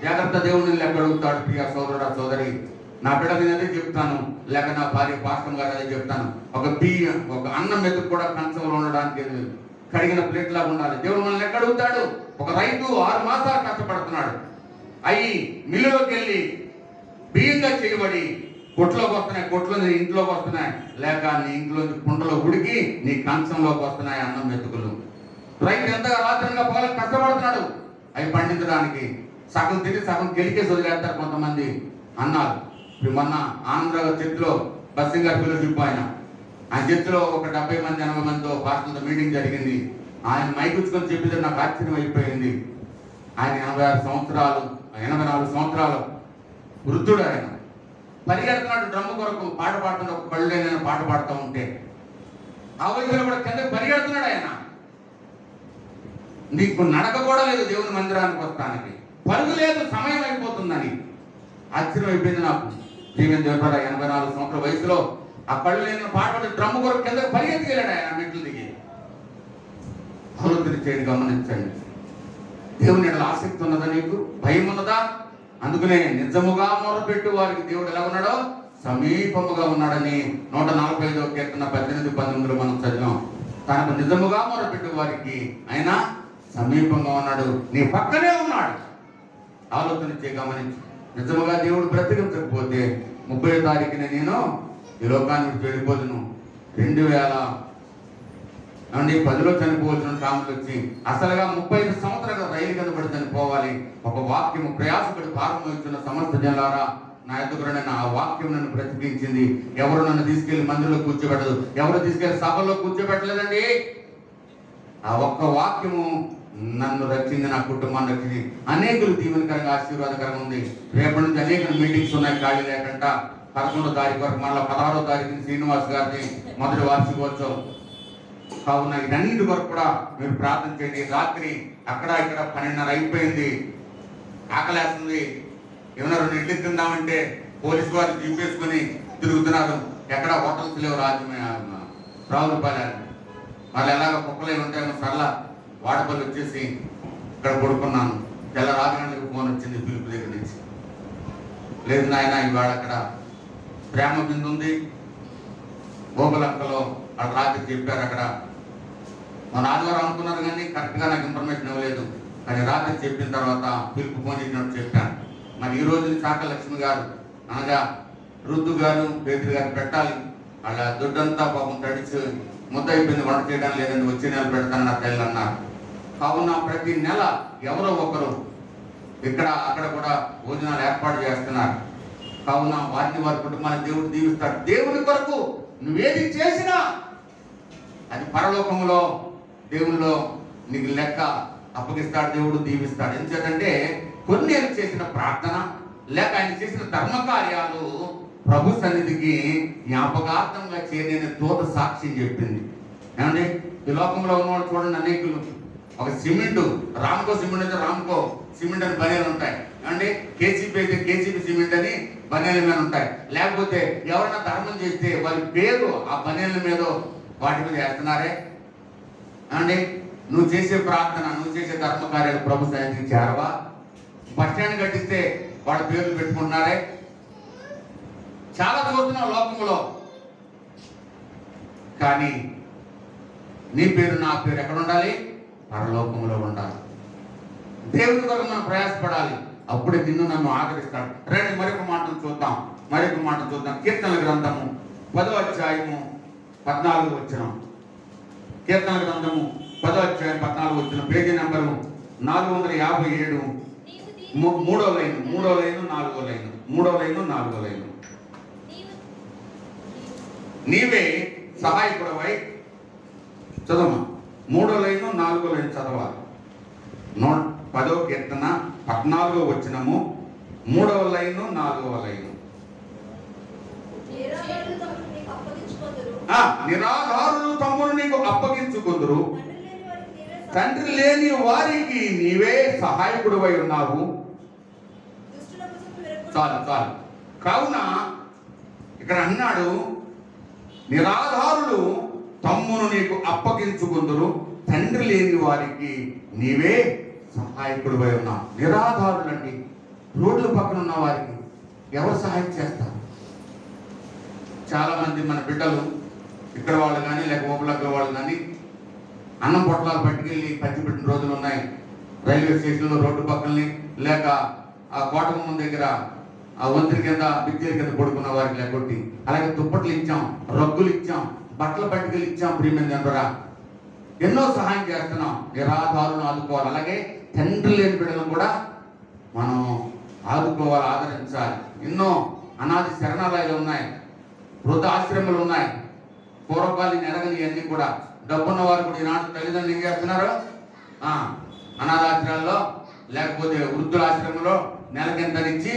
జాగ్రత్త, దేవుడిని లెక్క అడుగుతాడు. ప్రియ సోదరుడా, సోదరి, నా బిడ్డ నేను అదే చెప్తాను, లేక నా భార్య పాస్టర్ గారు అదే చెప్తాను. ఒక అన్నం మెతుకు కూడా కంచంలో ఉండడానికి కడిగిన ప్లేట్ లాగా ఉండాలి. దేవుడు మనల్ని లెక్క అడుగుతాడు. ఒక రైతు 6 మాసాలు కష్టపడుతున్నాడు. అవి మిల్లులోకి వెళ్ళి బియ్యంగా చేయబడి కొట్లోకి వస్తున్నాయి, కొట్లు నీ ఇంట్లోకి వస్తున్నాయి, లేక నీ ఇంట్లో కుండలో ఉడికి నీ కంచంలోకి వస్తున్నాయి అన్నం మెతుకులు. రైతు ఎంతగా రాత్రిగా పొలం కష్టపడుతున్నాడు అవి పండించడానికి. సగం తిని సగం గెలికేసి వదిలేస్తారు కొంతమంది అన్నారు. మొన్న ఆనందరావు చర్చిలో బస్సింగ్ గారి ఫెలోషిప్ ఆయన చర్చిలో ఒక 70 మంది 80 మందితో పాస్టర్లతో మీటింగ్ జరిగింది. ఆయన మైకుచ్చుకొని చెప్పేది నాకు ఆశ్చర్యం అయిపోయింది. ఆయన 84 సంవత్సరాలు వృద్ధుడు. ఆయన పరిగెడుతున్నాడు డ్రమ్ము కొరకు, పాట పాడుతున్నాడు. ఒక కళ్ళు నేను పాట పాడుతూ ఉంటే ఆ వయసులో కూడా కిందకి పరిగెడుతున్నాడు ఆయన. నీకు నడక కూడా లేదు దేవుని మందిరానికి వస్తానికి, పరుగు లేదు, సమయం అయిపోతుందని. ఆశ్చర్యం అయిపోయింది నాకు. జీవన్ దేవరా 84 సంవత్సరాల వయసులో ఆ కళ్ళు నేను పాట పాడి డ్రమ్ము కొరకు కిందకి పరిగెత్తికెళ్ళాడు ఆయన మెట్లు దిగి. ఆలోచన చేయండి, గమనించండి. దేవుని ఎడల ఆసక్తి ఉన్నదా? నీకు భయం ఉన్నదా? అందుకనే నిజముగా మొరపెట్టు వారికి దేవుడు ఎలా ఉన్నాడో సమీపముగా ఉన్నాడని 145వ కీర్తన 18-19 మనం చదివాం. తనకు నిజముగా మొరపెట్టు వారికి ఆయన సమీపంగా ఉన్నాడు, నీ పక్కనే ఉన్నాడు. ఆలోచన చేయ, గమనించు. నిజముగా దేవుడు బ్రతికించకపోతే 30వ తారీఖున నేను ఈ లోకాన్ని విడిచి వెళ్ళిపోదును. 2010లో చనిపోవచ్చిన కాములు వచ్చి అసలుగా 35 సంవత్సరాల రైలు కింద పడి చనిపోవాలి. ఒక వాక్యము ప్రయాసపడి ప్రారంభించిన సమస్త జనులారా, నా ఎదుగురని ఆ వాక్యం నన్ను బ్రతికించింది. ఎవరు నన్ను తీసుకెళ్లి మందిరంలో కూర్చోబెట్టదు, ఎవరు తీసుకెళ్లి సభలో కూర్చోబెట్టలేదండి. ఆ ఒక్క వాక్యము నన్ను రక్షింది, నా కుటుంబాన్ని రక్షింది. అనేకులు దీవెనకరంగా ఆశీర్వాదకరంగా ఉంది. రేపటి నుంచి అనేక మీటింగ్స్ ఉన్నాయి ఖాళీ లేకుండా. 11వ తారీఖు వరకు, మళ్ళీ 16వ తారీఖున శ్రీనివాస్ గారిని మొదటి వార్షికోత్సవం కావున ఇదన్నిటి వరకు కూడా మీరు ప్రార్థన చేయండి. రాత్రి అక్కడ ఇక్కడ 12:30 అయిపోయింది, ఆకలేస్తుంది. ఏమన్నా 2 ఇడ్లీ తిందామంటే పోలీసు వారు చూపేసుకుని తిరుగుతున్నారు. ఎక్కడ హోటల్స్ లేవు రావులపాలెం. వాళ్ళు ఎలాగ కుక్కలే ఉంటాయేమో సరళ వాడపల్లి వచ్చేసి ఇక్కడ పడుకున్నాను. తెల్ల 6 గంటలకు ఫోన్ వచ్చింది పిలుపు దగ్గర నుంచి. లేదు నాయన, ఇవాళ అక్కడ ప్రేమ బిందు ఉంది గోగులంకలో, అక్కడ రాత్రి చెప్పారు. అక్కడ మన ఆదివారం అనుకున్నారు కానీ కరెక్ట్గా నాకు ఇన్ఫర్మేషన్ ఇవ్వలేదు. కానీ రాత్రి చెప్పిన తర్వాత పిలుపు ఫోన్ చేసినట్టు చెప్పాను. మరి ఈ రోజు శాఖ లక్ష్మి గారు అనగా రుద్దు గారు పేదరి గారు పెట్టాలి. వాళ్ళ దొడ్డంతా పాపం తడిచి ముద్ద అయిపోయింది, వంట చేయడం లేదండి, వచ్చే నెల పెడతాను నా తల్లి అన్నారు. కావున ప్రతి నెల ఎవరో ఒకరు ఇక్కడ అక్కడ కూడా భోజనాలు ఏర్పాటు చేస్తున్నారు. కావున వారిని వారి కుటుంబాన్ని దేవుడు దీవిస్తాడు. దేవుని కొరకు నువ్వేది చేసినా అది పరలోకంలో దేవునిలో నీకు లెక్క అప్పగిస్తాడు, దేవుడు దీవిస్తాడు. ఎందుకంటే కొన్ని ఆయన చేసిన ప్రార్థన లేక ఆయన చేసిన ధర్మ కార్యాలు ప్రభు సన్నిధికి జ్ఞాపకార్థంగా చేరిన దూత సాక్ష్యం చెప్పింది. ఏమండి, ఈ లోకంలో ఉన్నవాళ్ళు చూడండి, అనేకులు ఒక సిమెంట్ రామ్కో సిమెంట్ అయితే రామ్కో సిమెంట్ అని బనీలు ఉంటాయి. ఏమండి, కేసీపీ అయితే కేసీపీ సిమెంట్ అని బనీల మీద ఉంటాయి. లేకపోతే ఎవరైనా ధర్మం చేస్తే వారి పేరు ఆ బనీల మీద వాటి మీద వేస్తున్నారే. ఏమండి, నువ్వు చేసే ప్రార్థన, నువ్వు చేసే ధర్మ కార్యాలు ప్రభు సన్నిధికి చేరవా? బస్ స్టాండ్ కట్టిస్తే వాళ్ళ పేర్లు పెట్టుకుంటున్నారే. చాలా చూస్తున్నాం లోకంలో. కానీ నీ పేరు నా పేరు ఎక్కడ ఉండాలి? పరలోకంలో ఉండాలి. దేవుని కొరకు మనం ప్రయాసపడాలి. అప్పుడే నిన్ను నన్ను ఆదరిస్తాడు. రండి మరొక మాటలు చూద్దాం. కీర్తనల గ్రంథము 10వ అధ్యాయము 14వ వచనం. కీర్తనల గ్రంథము 10వ అధ్యాయం 14వ వచనం, పేజీ నెంబరు 457, 3వ లైన్ 4వ లైన్. నీవే సహాయకుడవై, చదవమ్మా. 3వ లైను 4వ లైన్ చదవాలి. 10వ కీర్తన 14వ వచనము 3వ లైను 4వ లైను. నిరాధారులు తమ్మును నీకు అప్పగించుకుందురు, తండ్రి లేని వారికి నీవే సహాయకుడివై ఉన్నావు. చాలు చాలు. కావున ఇక్కడ అన్నాడు, నిరాధారులు తమ్మును నీకు అప్పగించుకుందురు, తండ్రి లేని వారికి నీవే సహాయకుడివై ఉన్నావు. నిరాధారులండి, రోడ్ల పక్కన ఉన్న వారికి ఎవరు సహాయం చేస్తారు? చాలా మంది మన బిడ్డలు ఇక్కడ వాళ్ళు కానీ లేక ఓపలక్కల వాళ్ళు కానీ అన్నం పొట్లాలు పట్టుకెళ్ళి పంచిపెట్టిన రోజులు ఉన్నాయి. రైల్వే స్టేషన్లో రోడ్డు పక్కల్ని లేక ఆ కోటగుమ్మం దగ్గర ఆ వంతుల కింద బిద్దెల కింద పడుకున్న వారికి లేకొట్టి, అలాగే దుప్పట్లు ఇచ్చాం, రగ్గులు ఇచ్చాం, బట్టలు పట్టుకెళ్ళి ఇచ్చాం. ప్రియమైన జనరా, ఎన్నో సహాయం చేస్తున్నాం. నిరాధారులను ఆదుకోవాలి. అలాగే తండ్రి లేని బిడ్డలను కూడా మనం ఆదుకోవాలి, ఆదరించాలి. ఎన్నో అనాథ శరణాలయాలు ఉన్నాయి, వృద్ధాశ్రమాలు ఉన్నాయి. పూర్వకాలం ఎరగని అన్ని కూడా డబ్బున్న వారు కూడా ఈనాడు తల్లిదండ్రులు ఏం చేస్తున్నారు? అనాథాశ్రమాల్లో లేకపోతే వృద్ధులాశ్రమంలో నెలకింతనిచ్చి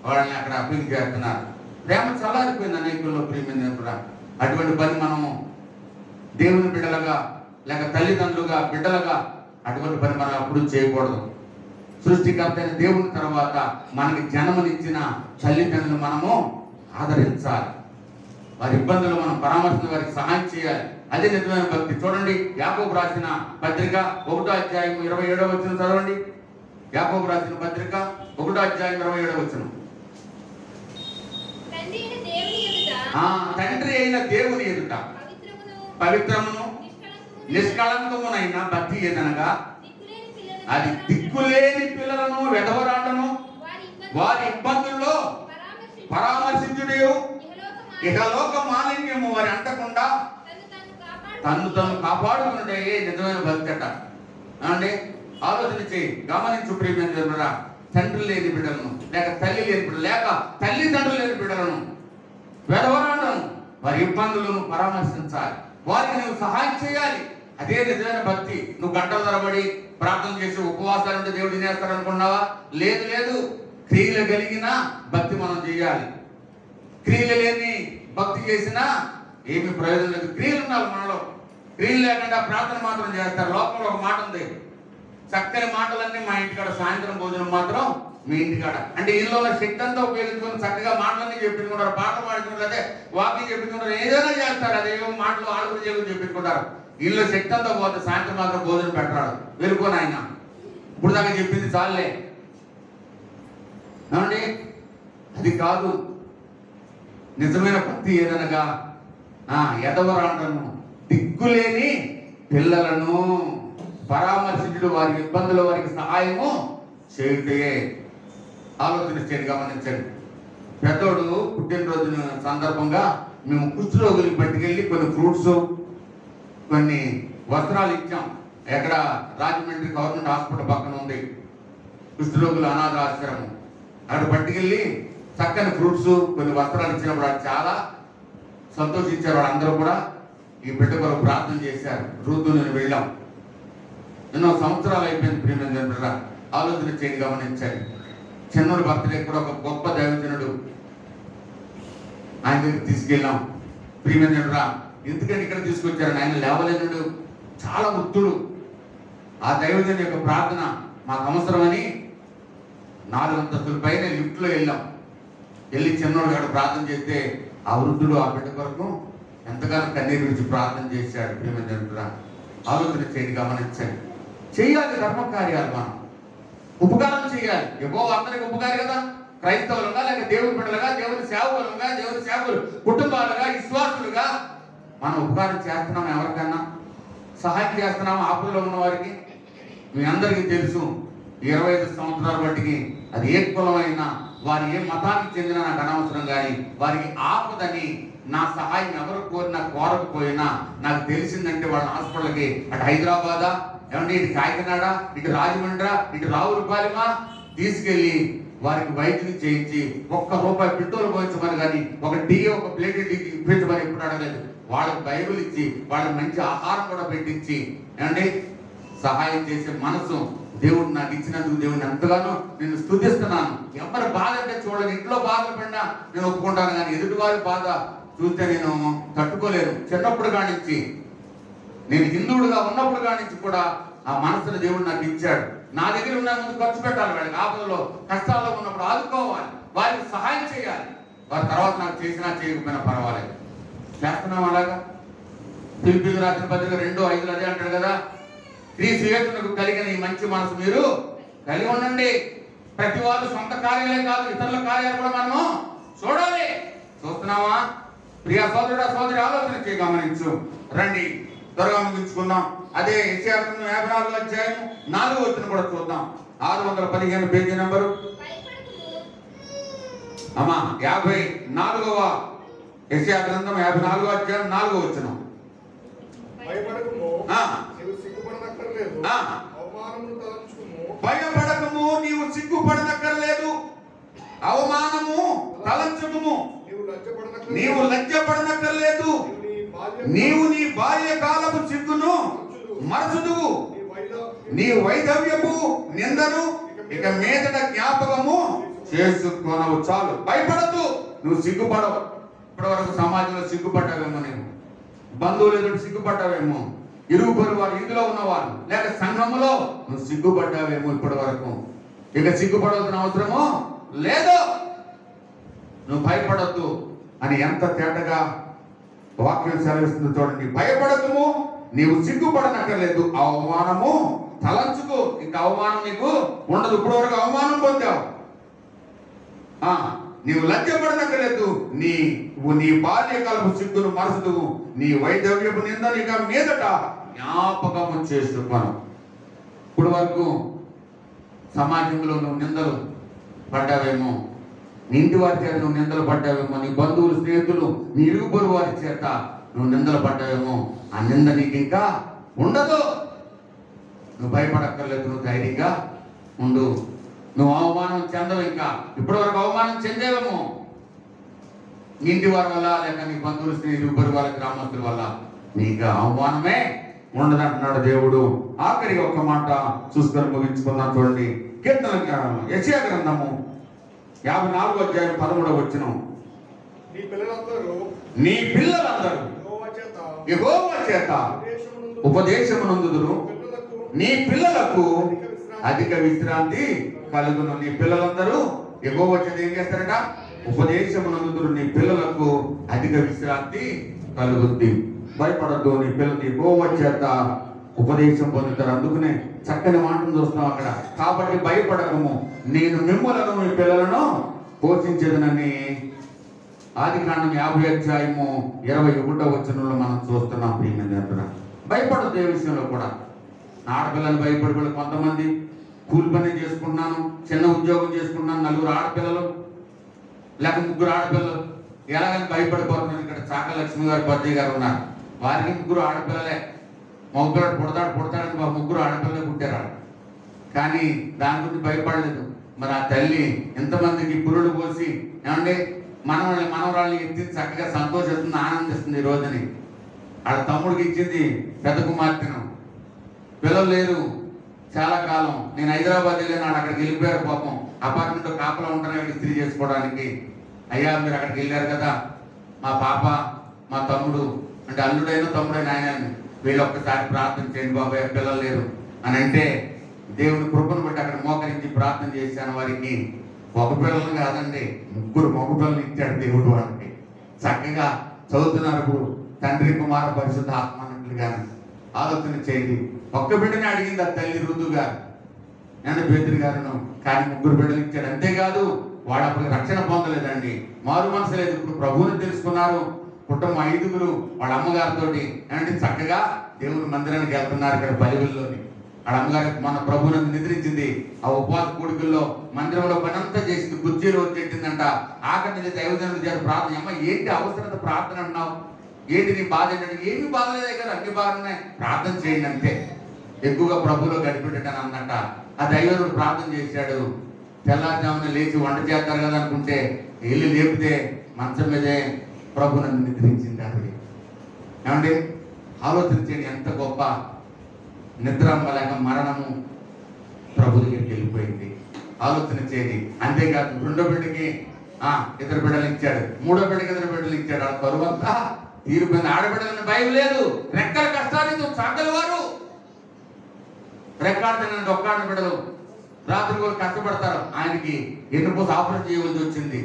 వాళ్ళని అక్కడ అప్పీల్ చేస్తున్నారు. ప్రేమ చల్లారిపోయింది అనేకుల్లో. ప్రియమైన కూడా అటువంటి పని మనము దేవుని బిడ్డలుగా లేక తల్లిదండ్రులుగా బిడ్డలుగా అటువంటి పని మనం అప్పుడు చేయకూడదు. సృష్టికర్త అయిన దేవుని తర్వాత మనకి జన్మనిచ్చిన తల్లిదండ్రులు మనము ఆదరించాలి. వారి ఇబ్బందులు మనం పరామర్శించి వారికి సహాయం చేయాలి. అదే నిజమైన భక్తి. చూడండి, యాకోబు రాసిన పత్రిక 1వ అధ్యాయం 27వ వచనం చదవండి. యాకోబు రాసిన పత్రిక 1వ అధ్యాయం 27వ వచనం. తండ్రి అయిన దేవుని ఎదుట పవిత్రమును నిష్కళంకమునైన భక్తి ఏదనగా అది దిక్కులేని పిల్లలను వెధవరాళ్లను వారి ఇబ్బందుల్లో పరామర్శించుడు, ఇహలోక మాలిన్యము వారి అంటకుండా తను కాపాడుకున్నదే నిజమైన భక్తి అట. అంటే ఆలోచన చేయి, గమనించు ప్రియమైన తండ్రి లేని బిడ్డలను లేక తల్లి లేని బిడ్డలు లేక తల్లిదండ్రులు లేని బిడ్డలను వెధవరాళ్లను వారి ఇబ్బందులను పరామర్శించాలి. వారికి నువ్వు సహాయం చేయాలి. అదే నిజమైన భక్తి. నువ్వు గంటల తరబడి ప్రార్థన చేసి ఉపవాసాలు ఉంటే దేవుడు తినేస్తారనుకున్నావా? లేదు లేదు. క్రియలు కలిగిన భక్తి మనం చేయాలి. క్రియలు లేని భక్తి చేసినా ఏమి ప్రయోజనం లేదు. క్రియలు ఉండాలి మనలో. క్రియలు లేకుండా ప్రార్థన మాత్రం చేస్తారు. లోపల ఒక మాట ఉంది, చక్కని మాటలన్నీ మా ఇంటికాడ, సాయంత్రం భోజనం మాత్రం మీ ఇంటికాడ. అంటే ఇల్లు శక్తి అంతా ఉపయోగించుకొని చక్కగా మాటలన్నీ చెప్పించుకుంటారు, పాటలు పాడుకుంటారు, అదే వాకింగ్ చెప్పించుకుంటారు, ఏదైనా చేస్తారు. అదేమో మాటలు ఆడుకుని చేయకుండా చెప్పించుకుంటారు. ఇల్లు శక్తి అంతా పోతే సాయంత్రం మాత్రం భోజనం పెట్టరాడు. వెళ్ళుకోని ఆయన ఇప్పుడు దాకా చెప్పింది చాలే. ఏమండి, అది కాదు నిజమైన భక్తి. ఏదనగా ఎదవరాండను దిక్కులేని పిల్లలను పరామర్శించుడు, వారి ఇబ్బందులు వారికి సహాయము చేయుటే. ఆలోచన చేయండి, గమనించండి. పెద్దోడు పుట్టినరోజు సందర్భంగా మేము కుష్ఠరోగులకు పట్టుకెళ్ళి కొన్ని ఫ్రూట్స్ కొన్ని వస్త్రాలు ఇచ్చాం. ఎక్కడ? రాజమండ్రి గవర్నమెంట్ హాస్పిటల్ పక్కన ఉంది కుష్ఠరోగుల అనాథ ఆశ్రమం. అక్కడ పట్టుకెళ్ళి చక్కని ఫ్రూట్స్ కొన్ని వస్త్రాలు ఇచ్చినప్పుడు అది చాలా సంతోషించారు. వాళ్ళందరూ కూడా ఈ బిడ్డ కొరకు ప్రార్థన చేశారు. రూతు నేను వెళ్ళాం. ఎన్నో సంవత్సరాలు అయిపోయింది. ప్రియమైన బిడ్డ, ఆలోచన చేయండి, గమనించాలి. చిన్నోడి బర్త్డే కూడా ఒక గొప్ప దైవజనుడు, ఆయన దగ్గరికి తీసుకెళ్ళాం. ప్రియమైన బిడ్డ, ఎందుకంటే ఇక్కడ తీసుకొచ్చారని, ఆయన లేవలేనుడు, చాలా వృద్ధుడు. ఆ దైవజనుడి యొక్క ప్రార్థన మాకు అవసరమని 4 అంతస్తుల పైన లిఫ్ట్లో వెళ్ళాం. వెళ్ళి చిన్నోడు గారు ప్రార్థన చేస్తే ఆ వృద్ధుడు ఆ బిడ్డ కొరకు ఎంతగానో కన్నీరు విడిచి ప్రార్థన చేశాడు. ప్రియమైన ఆలోచన చేయండి, గమనించండి. చేయాలి ధర్మ కార్యాలు, మనం ఉపకారం చేయాలి. ఎవో అందరికి ఉపకారి కదా. క్రైస్తవులుగా లేక దేవుని బిడ్డలుగా, దేవుని సేవకులుగా, దేవుని సేవకులు కుటుంబాలుగా, విశ్వాసులుగా మనం ఉపకారం చేస్తున్నాం. ఎవరికన్నా సహాయం చేస్తున్నాం. ఆపదలో ఉన్న వారికి. మీ అందరికీ తెలుసు, 25 సంవత్సరాల బట్టికి అది ఏ కులమైనా, వారి ఏ మతానికి చెందిన నాకు అనవసరం, కానీ వారికి ఆపదని నా సహాయం ఎవరు కోరినా కోరకపోయినా నాకు తెలిసిందంటే వాళ్ళ హాస్పిటల్కి అటు హైదరాబాదా, ఏమంటే ఇటు కాకినాడ, ఇటు రాజమండ్రి, ఇటు రావులపాలెమా తీసుకెళ్ళి వారికి వైద్యం చేయించి 1 రూపాయి పెట్రోల్ పోయించమని, కానీ ఒక టీ ఒక ప్లేట్ టీ ఇప్పించమని ఎప్పుడు అడగలేదు. వాళ్ళకి బైబిల్ ఇచ్చి వాళ్ళకి మంచి ఆహారం కూడా పెట్టించి ఏమండి సహాయం చేసే మనసు దేవుడు నాకు ఇచ్చినందుకు దేవుడిని ఎంతగానో నేను స్తుతిస్తున్నాను. ఎవరి బాధ అంటే చూడలేదు, ఇంట్లో బాధలు పడినా నేను ఒప్పుకుంటాను, కానీ ఎదుటివారి బాధ చూస్తే నేను తట్టుకోలేను. చిన్నప్పుడు కానించి, నేను హిందువుడుగా ఉన్నప్పుడు కానించి కూడా ఆ మనసును దేవుడు నాకు ఇచ్చాడు. నా దగ్గర ఉన్న ముందు ఖర్చు పెట్టాలి, వాళ్ళకి ఆపదలో కష్టాల్లో ఉన్నప్పుడు ఆదుకోవాలి, వారికి సహాయం చేయాలి. వారి తర్వాత నాకు చేసినా చేయకపోయినా పర్వాలేదు. చేస్తున్నాం అలాగా. ఫిలిప్పీయులకు రాసిన పత్రిక 2:5 అదే అంటాడు కదా, క్రీస్తు యేసునకు కలిగిన ఈ మంచి మనసు మీరు కలిగి ఉండండి. ప్రతి వాళ్ళు సొంత కార్యాలే కాదు, ఇతరుల కార్యాలు కూడా మనము చూడాలి. చూస్తున్నావా? ప్రియా సోదరుడా సోదరి, ఆలోచన చేయ గమనించు. రండి త్వరగా ముగించుకుందాం. అదే యెషయా గ్రంథం 54వ అధ్యాయం 4వ వచనం కూడా చూద్దాం. 615 పేజీ నెంబరు అమ్మా 54వ యెషయా గ్రంథం 54వ అధ్యాయం 4వ వచనం. భయపడకము, నీవు సిగ్గుపడనక్కర్లేదు, అవమానము తలంచుకుము, నీవు లజ్జపడనక్కర్లేదు, నీవు నీ బాల్యకాలపు సిగ్గును మరచుదువు, నీ వైధవ్యపు నిందను ఇక మీదట జ్ఞాపకము చేసుకొనవు. చాలు, భయపడద్దు, నువ్వు సిగ్గుపడవు. ఇప్పటి వరకు సమాజంలో సిగ్గుపడ్డావేమో, నేను బంధువులు ఎదురు సిగ్గుపడ్డావేమో, ఇరుగు పొరుగు వారు, ఇందులో ఉన్నవారు, లేక సంఘములో నువ్వు సిగ్గుపడ్డావేమో ఇప్పటి వరకు. ఇక సిగ్గుపడవలసిన అవసరమో లేదు. నువ్వు భయపడద్దు అని ఎంత తేటగా వాక్యం సెలవిస్తుంది చూడండి. భయపడకము, నీవు సిగ్గుపడనక్కర్లేదు, అవమానము తలంచుకో, ఇంకా అవమానం నీకు ఉండదు. ఇప్పుడు వరకు అవమానం పొందావు, నీవు లజ్జపడనక్కర్లేదు, నీ బాల్యకాలపు సిగ్గును మరచుదువు, నీ వైధవ్యపు నిందను ఇక మీదట జ్ఞాపకము చేసుకోను. ఇప్పుడు వరకు సమాజంలో నువ్వు నిందలు పడ్డావేమో, నీ ఇంటి వారి చేత నువ్వు నిందలు పడ్డావేమో, నీ బంధువులు, స్నేహితులు, నీ ఇరుగు పొరుగు వారి చేత నువ్వు నిందలు పడ్డావేమో. ఆ నింద నీకు ఇంకా ఉండదు. నువ్వు భయపడక్కర్లేదు, నువ్వు ధైర్యంగా ఉండు. నువ్వు అవమానం చెందవు. ఇంకా ఇప్పటి వరకు అవమానం చెందేవేమో, నీ ఇంటి వారి వల్ల, లేక నీ బంధువులు, స్నేహితులు, పొరుగు వాళ్ళ, గ్రామస్తుల వల్ల నీకు అవమానమే ఉండదంటున్నాడు దేవుడు. ఆఖరికి ఒక్క మాట చూసుకొని ముగించుకుందాం చూడండి. కీర్తన యెషయా గ్రంథము 54వ అధ్యాయం 13వ వచనం. నీ పిల్లలందరూ యెహోవా చేత ఉపదేశమునందుదురు, నీ పిల్లలకు అధిక విశ్రాంతి కలుగును. నీ పిల్లలందరూ యెహోవా చేత ఏం చేస్తారట? ఉపదేశమునందుదురు, నీ పిల్లలకు అధిక విశ్రాంతి కలుగుద్ది. భయపడద్దు, నీ పిల్లలు యెహోవా చేత ఉపదేశం పొందుతారు. అందుకనే చక్కని మాటను చూస్తున్నాం అక్కడ. కాబట్టి భయపడకము, నేను మిమ్మలను మీ పిల్లలను పోషించేదనని ఆదికాండం 50వ అధ్యాయము 21వ వచనంలో మనం చూస్తున్నాం. ప్రియమైన భయపడద్దు ఏ విషయంలో కూడా. ఆడపిల్లలు భయపడి కొంతమంది కూలి పని చేసుకుంటున్నాను, చిన్న ఉద్యోగం చేసుకుంటున్నాను, 4 ఆడపిల్లలు లేక 3 ఆడపిల్లలు, ఎలాగని భయపడిపోతున్నాను. ఇక్కడ చాక లక్ష్మి గారు, పద్మయ్య గారు ఉన్నారు, వారికి 3 ఆడపిల్లలే. మగపిల్లడు పుడతాడని 3 ఆడపిల్లలే పుట్టారు. కానీ దాని గురించి భయపడలేదు. మరి ఆ తల్లి ఎంతమందికి పురుడు పోసి ఏమంటే మనవరాళ్ళని ఎత్తి చక్కగా సంతోషిస్తుంది, ఆనందిస్తుంది. ఈ రోజుని ఆడ తమ్ముడికి ఇచ్చింది పెద్ద కుమార్తెను. పిల్లలు లేరు చాలా కాలం. నేను హైదరాబాద్ వెళ్ళాను, అక్కడికి వెళ్ళిపోయారు పాపం. అపార్ట్మెంట్లో కాపలా ఉంటాను ఇస్త్రీ చేసుకోవడానికి. అయ్యా మీరు అక్కడికి వెళ్ళారు కదా, మా పాప మా తమ్ముడు అంటే అల్లుడైన తమ్ముడైన ఆయన వీళ్ళు ఒక్కసారి ప్రార్థన చేయండి బాబాయ్, పిల్లలు లేరు అని అంటే దేవుని కృపను బట్టి అక్కడ మోకరించి ప్రార్థన చేశాను. వారికి ఒక పిల్లలు కాదండి, 3 మగ పిల్లలు ఇచ్చాడు దేవుడు. వాళ్ళకి చక్కగా చదువుతున్నారు. ఇప్పుడు తండ్రి, కుమార, పరిశుద్ధ ఆత్మ అన్నట్లుగా ఆలోచన చేయండి. ఒక్క బిడ్డని అడిగింది ఆ తల్లి రుదు గారు, నేను పేతురు గారును, కానీ 3 బిడ్డలు ఇచ్చాడు. అంతేకాదు వాడు అప్పుడు రక్షణ పొందలేదండి, మారు మనసు లేదు. ఇప్పుడు ప్రభువుని తెలుసుకున్నారు. కుటుంబం 5గురు వాళ్ళ అమ్మగారితో అంటే చక్కగా దేవుని మందిరానికి వెళ్తున్నారు. ఇక్కడ బైబిల్లోని వాళ్ళ అమ్మగారు మన ప్రభువుని నిద్రించింది. ఆ ఉపవాస కూడికల్లో మందిరంలో పనంతా చేసింది, కుర్చీలో వచ్చేసిందంట. ఆఖరి దైవజనుడు చేత ప్రార్థన, అమ్మ ఏంటి అవసరత ప్రార్థన అన్నావు, ఏంటి నీ బాధ ఏంటంటే, ఏమి బాధ లేదే కదా, అన్ని బాధనే, ప్రార్థన చేయండి అంతే. ఎక్కువగా ప్రభువులో గడిపెట్టాను అన్నట్ట. ఆ దైవజనుడు ప్రార్థన చేశాడు. తెల్లారుజామున లేచి వంట చేస్తారు కదా అనుకుంటే వెళ్ళి లేపితే మంచం మీదే ప్రభువుని నిద్రించింది ఆవిడ. ఏమండి ఆలోచన చేయండి, ఎంత గొప్ప నిద్ర లేక మరణము ప్రభు దగ్గరికి వెళ్ళిపోయింది. ఆలోచన చేయండి. అంతేకాదు రెండో బిడ్డకి ఇద్దరు బిడ్డలు ఇచ్చాడు, మూడో బిడ్డకి ఇద్దరు బిడ్డలు ఇచ్చాడు. ఆ కరువంతా తీరిపోయింది. ఆడబిడ్డలని భయం లేదు, రెక్కల కష్టానికి సాగలు వారు రెక్కాడుతానంటే ఒక్కాడిన బిడ్డలు రాత్రి కూడా కష్టపడతారు. ఆయనకి ఎన్నుపోసి ఆపరేషన్ చేయవలసి వచ్చింది.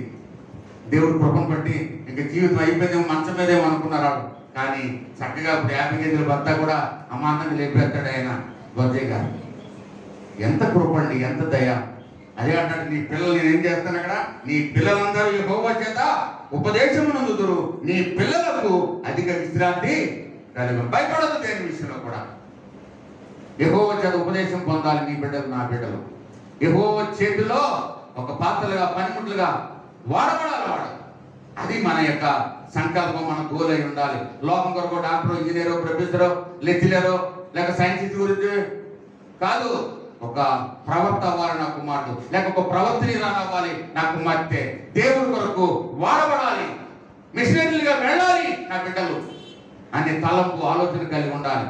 దేవుడు కృపను బట్టి ఇంకా జీవితం అయిపోయిందేమో, మంచం మీదేమో అనుకున్నారు. కానీ చక్కగా ఇప్పుడు 50 కేజీల భర్త కూడా అమాంతంగా లేపేస్తాడు ఆయన గొజ్జయ్య గారు. ఎంత కృపండి, ఎంత దయ. అదే అంటాడు, నీ పిల్లలు నేనేం చేస్తాను అక్కడ, నీ పిల్లలందరూ యెహోవా చేత ఉపదేశము నందుదురు, నీ పిల్లలకు అధిక విశ్రాంతి కలిగి. భయపడదు దేని విషయంలో కూడా. యెహోవా చేత ఉపదేశం పొందాలి నీ బిడ్డలు, నా బిడ్డలు. యెహోవా చేతిలో ఒక పాత్రలుగా, పనిముట్లుగా వాడబడాలి వాడు. అది మన యొక్క సంకల్పం, మన గోల్ అయి ఉండాలి. లోకం కొరకు డాక్టరో, ఇంజనీరో, ప్రొఫెసరో, లెక్చరరో, లేక సైంటిస్ట్ గురించి కాదు. ఒక ప్రవక్త అవ్వాలి నా కుమారుడు, లేక ఒక ప్రవర్తని రావాలి నా కుమార్తె. దేవుడి కొరకు వాడబడాలి, మిషనరీలుగా వెళ్ళాలి నా బిడ్డలు అనే తలంపు, ఆలోచన కలిగి ఉండాలి.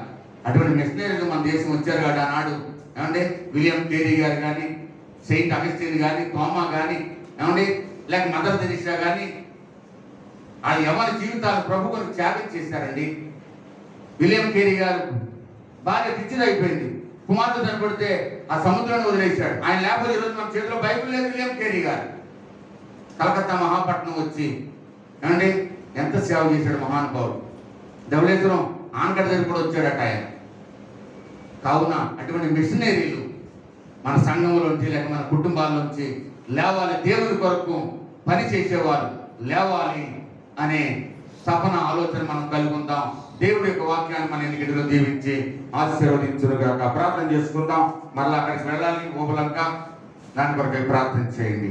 అటువంటి మిషనరీలు మన దేశం వచ్చారు కాబట్టి ఆనాడు. ఏమండి విలియం కేరీ గారు కానీ, సెయింట్ అగస్టిన్ కానీ, తోమా కానీ, ఏమండి లేక మదర్ తెరీసా కానీ, ఆ యవన జీవితాలు ప్రభు కొరకు త్యాగం చేశారండి. విలియం కేరీ గారు భార్య పిచ్చిదైపోయింది, కుమార్తె చనిపడితే ఆ సముద్రాన్ని వదిలేశాడు. ఆయన లేకపోతే ఈరోజు మన చేతిలో బైబిల్ లేదు. విలియం కేరీ గారు కలకత్తా మహాపట్నం వచ్చి ఏమండి ఎంత సేవ చేశాడు మహానుభావుడు. ధవళేశ్వరం ఆనకట్ట దగ్గర కూడా వచ్చాడట ఆయన. కావున అటువంటి మిషనరీలు మన సంఘంలోంచి లేక మన కుటుంబాల్లోంచి లేవాలి. దేవుని కొరకు పని చేసేవారు లేవాలి అనే తపన, ఆలోచన మనం కలిగి ఉందాం. దేవుడి యొక్క వాక్యాన్ని మన ఎన్నికలో దీవించి ఆశీర్వదించునుగాక. ప్రార్థన చేసుకుందాం. మళ్ళీ అక్కడికి వెళ్ళాలి ఓబలంక, దాని కొరకై ప్రార్థన చేయండి.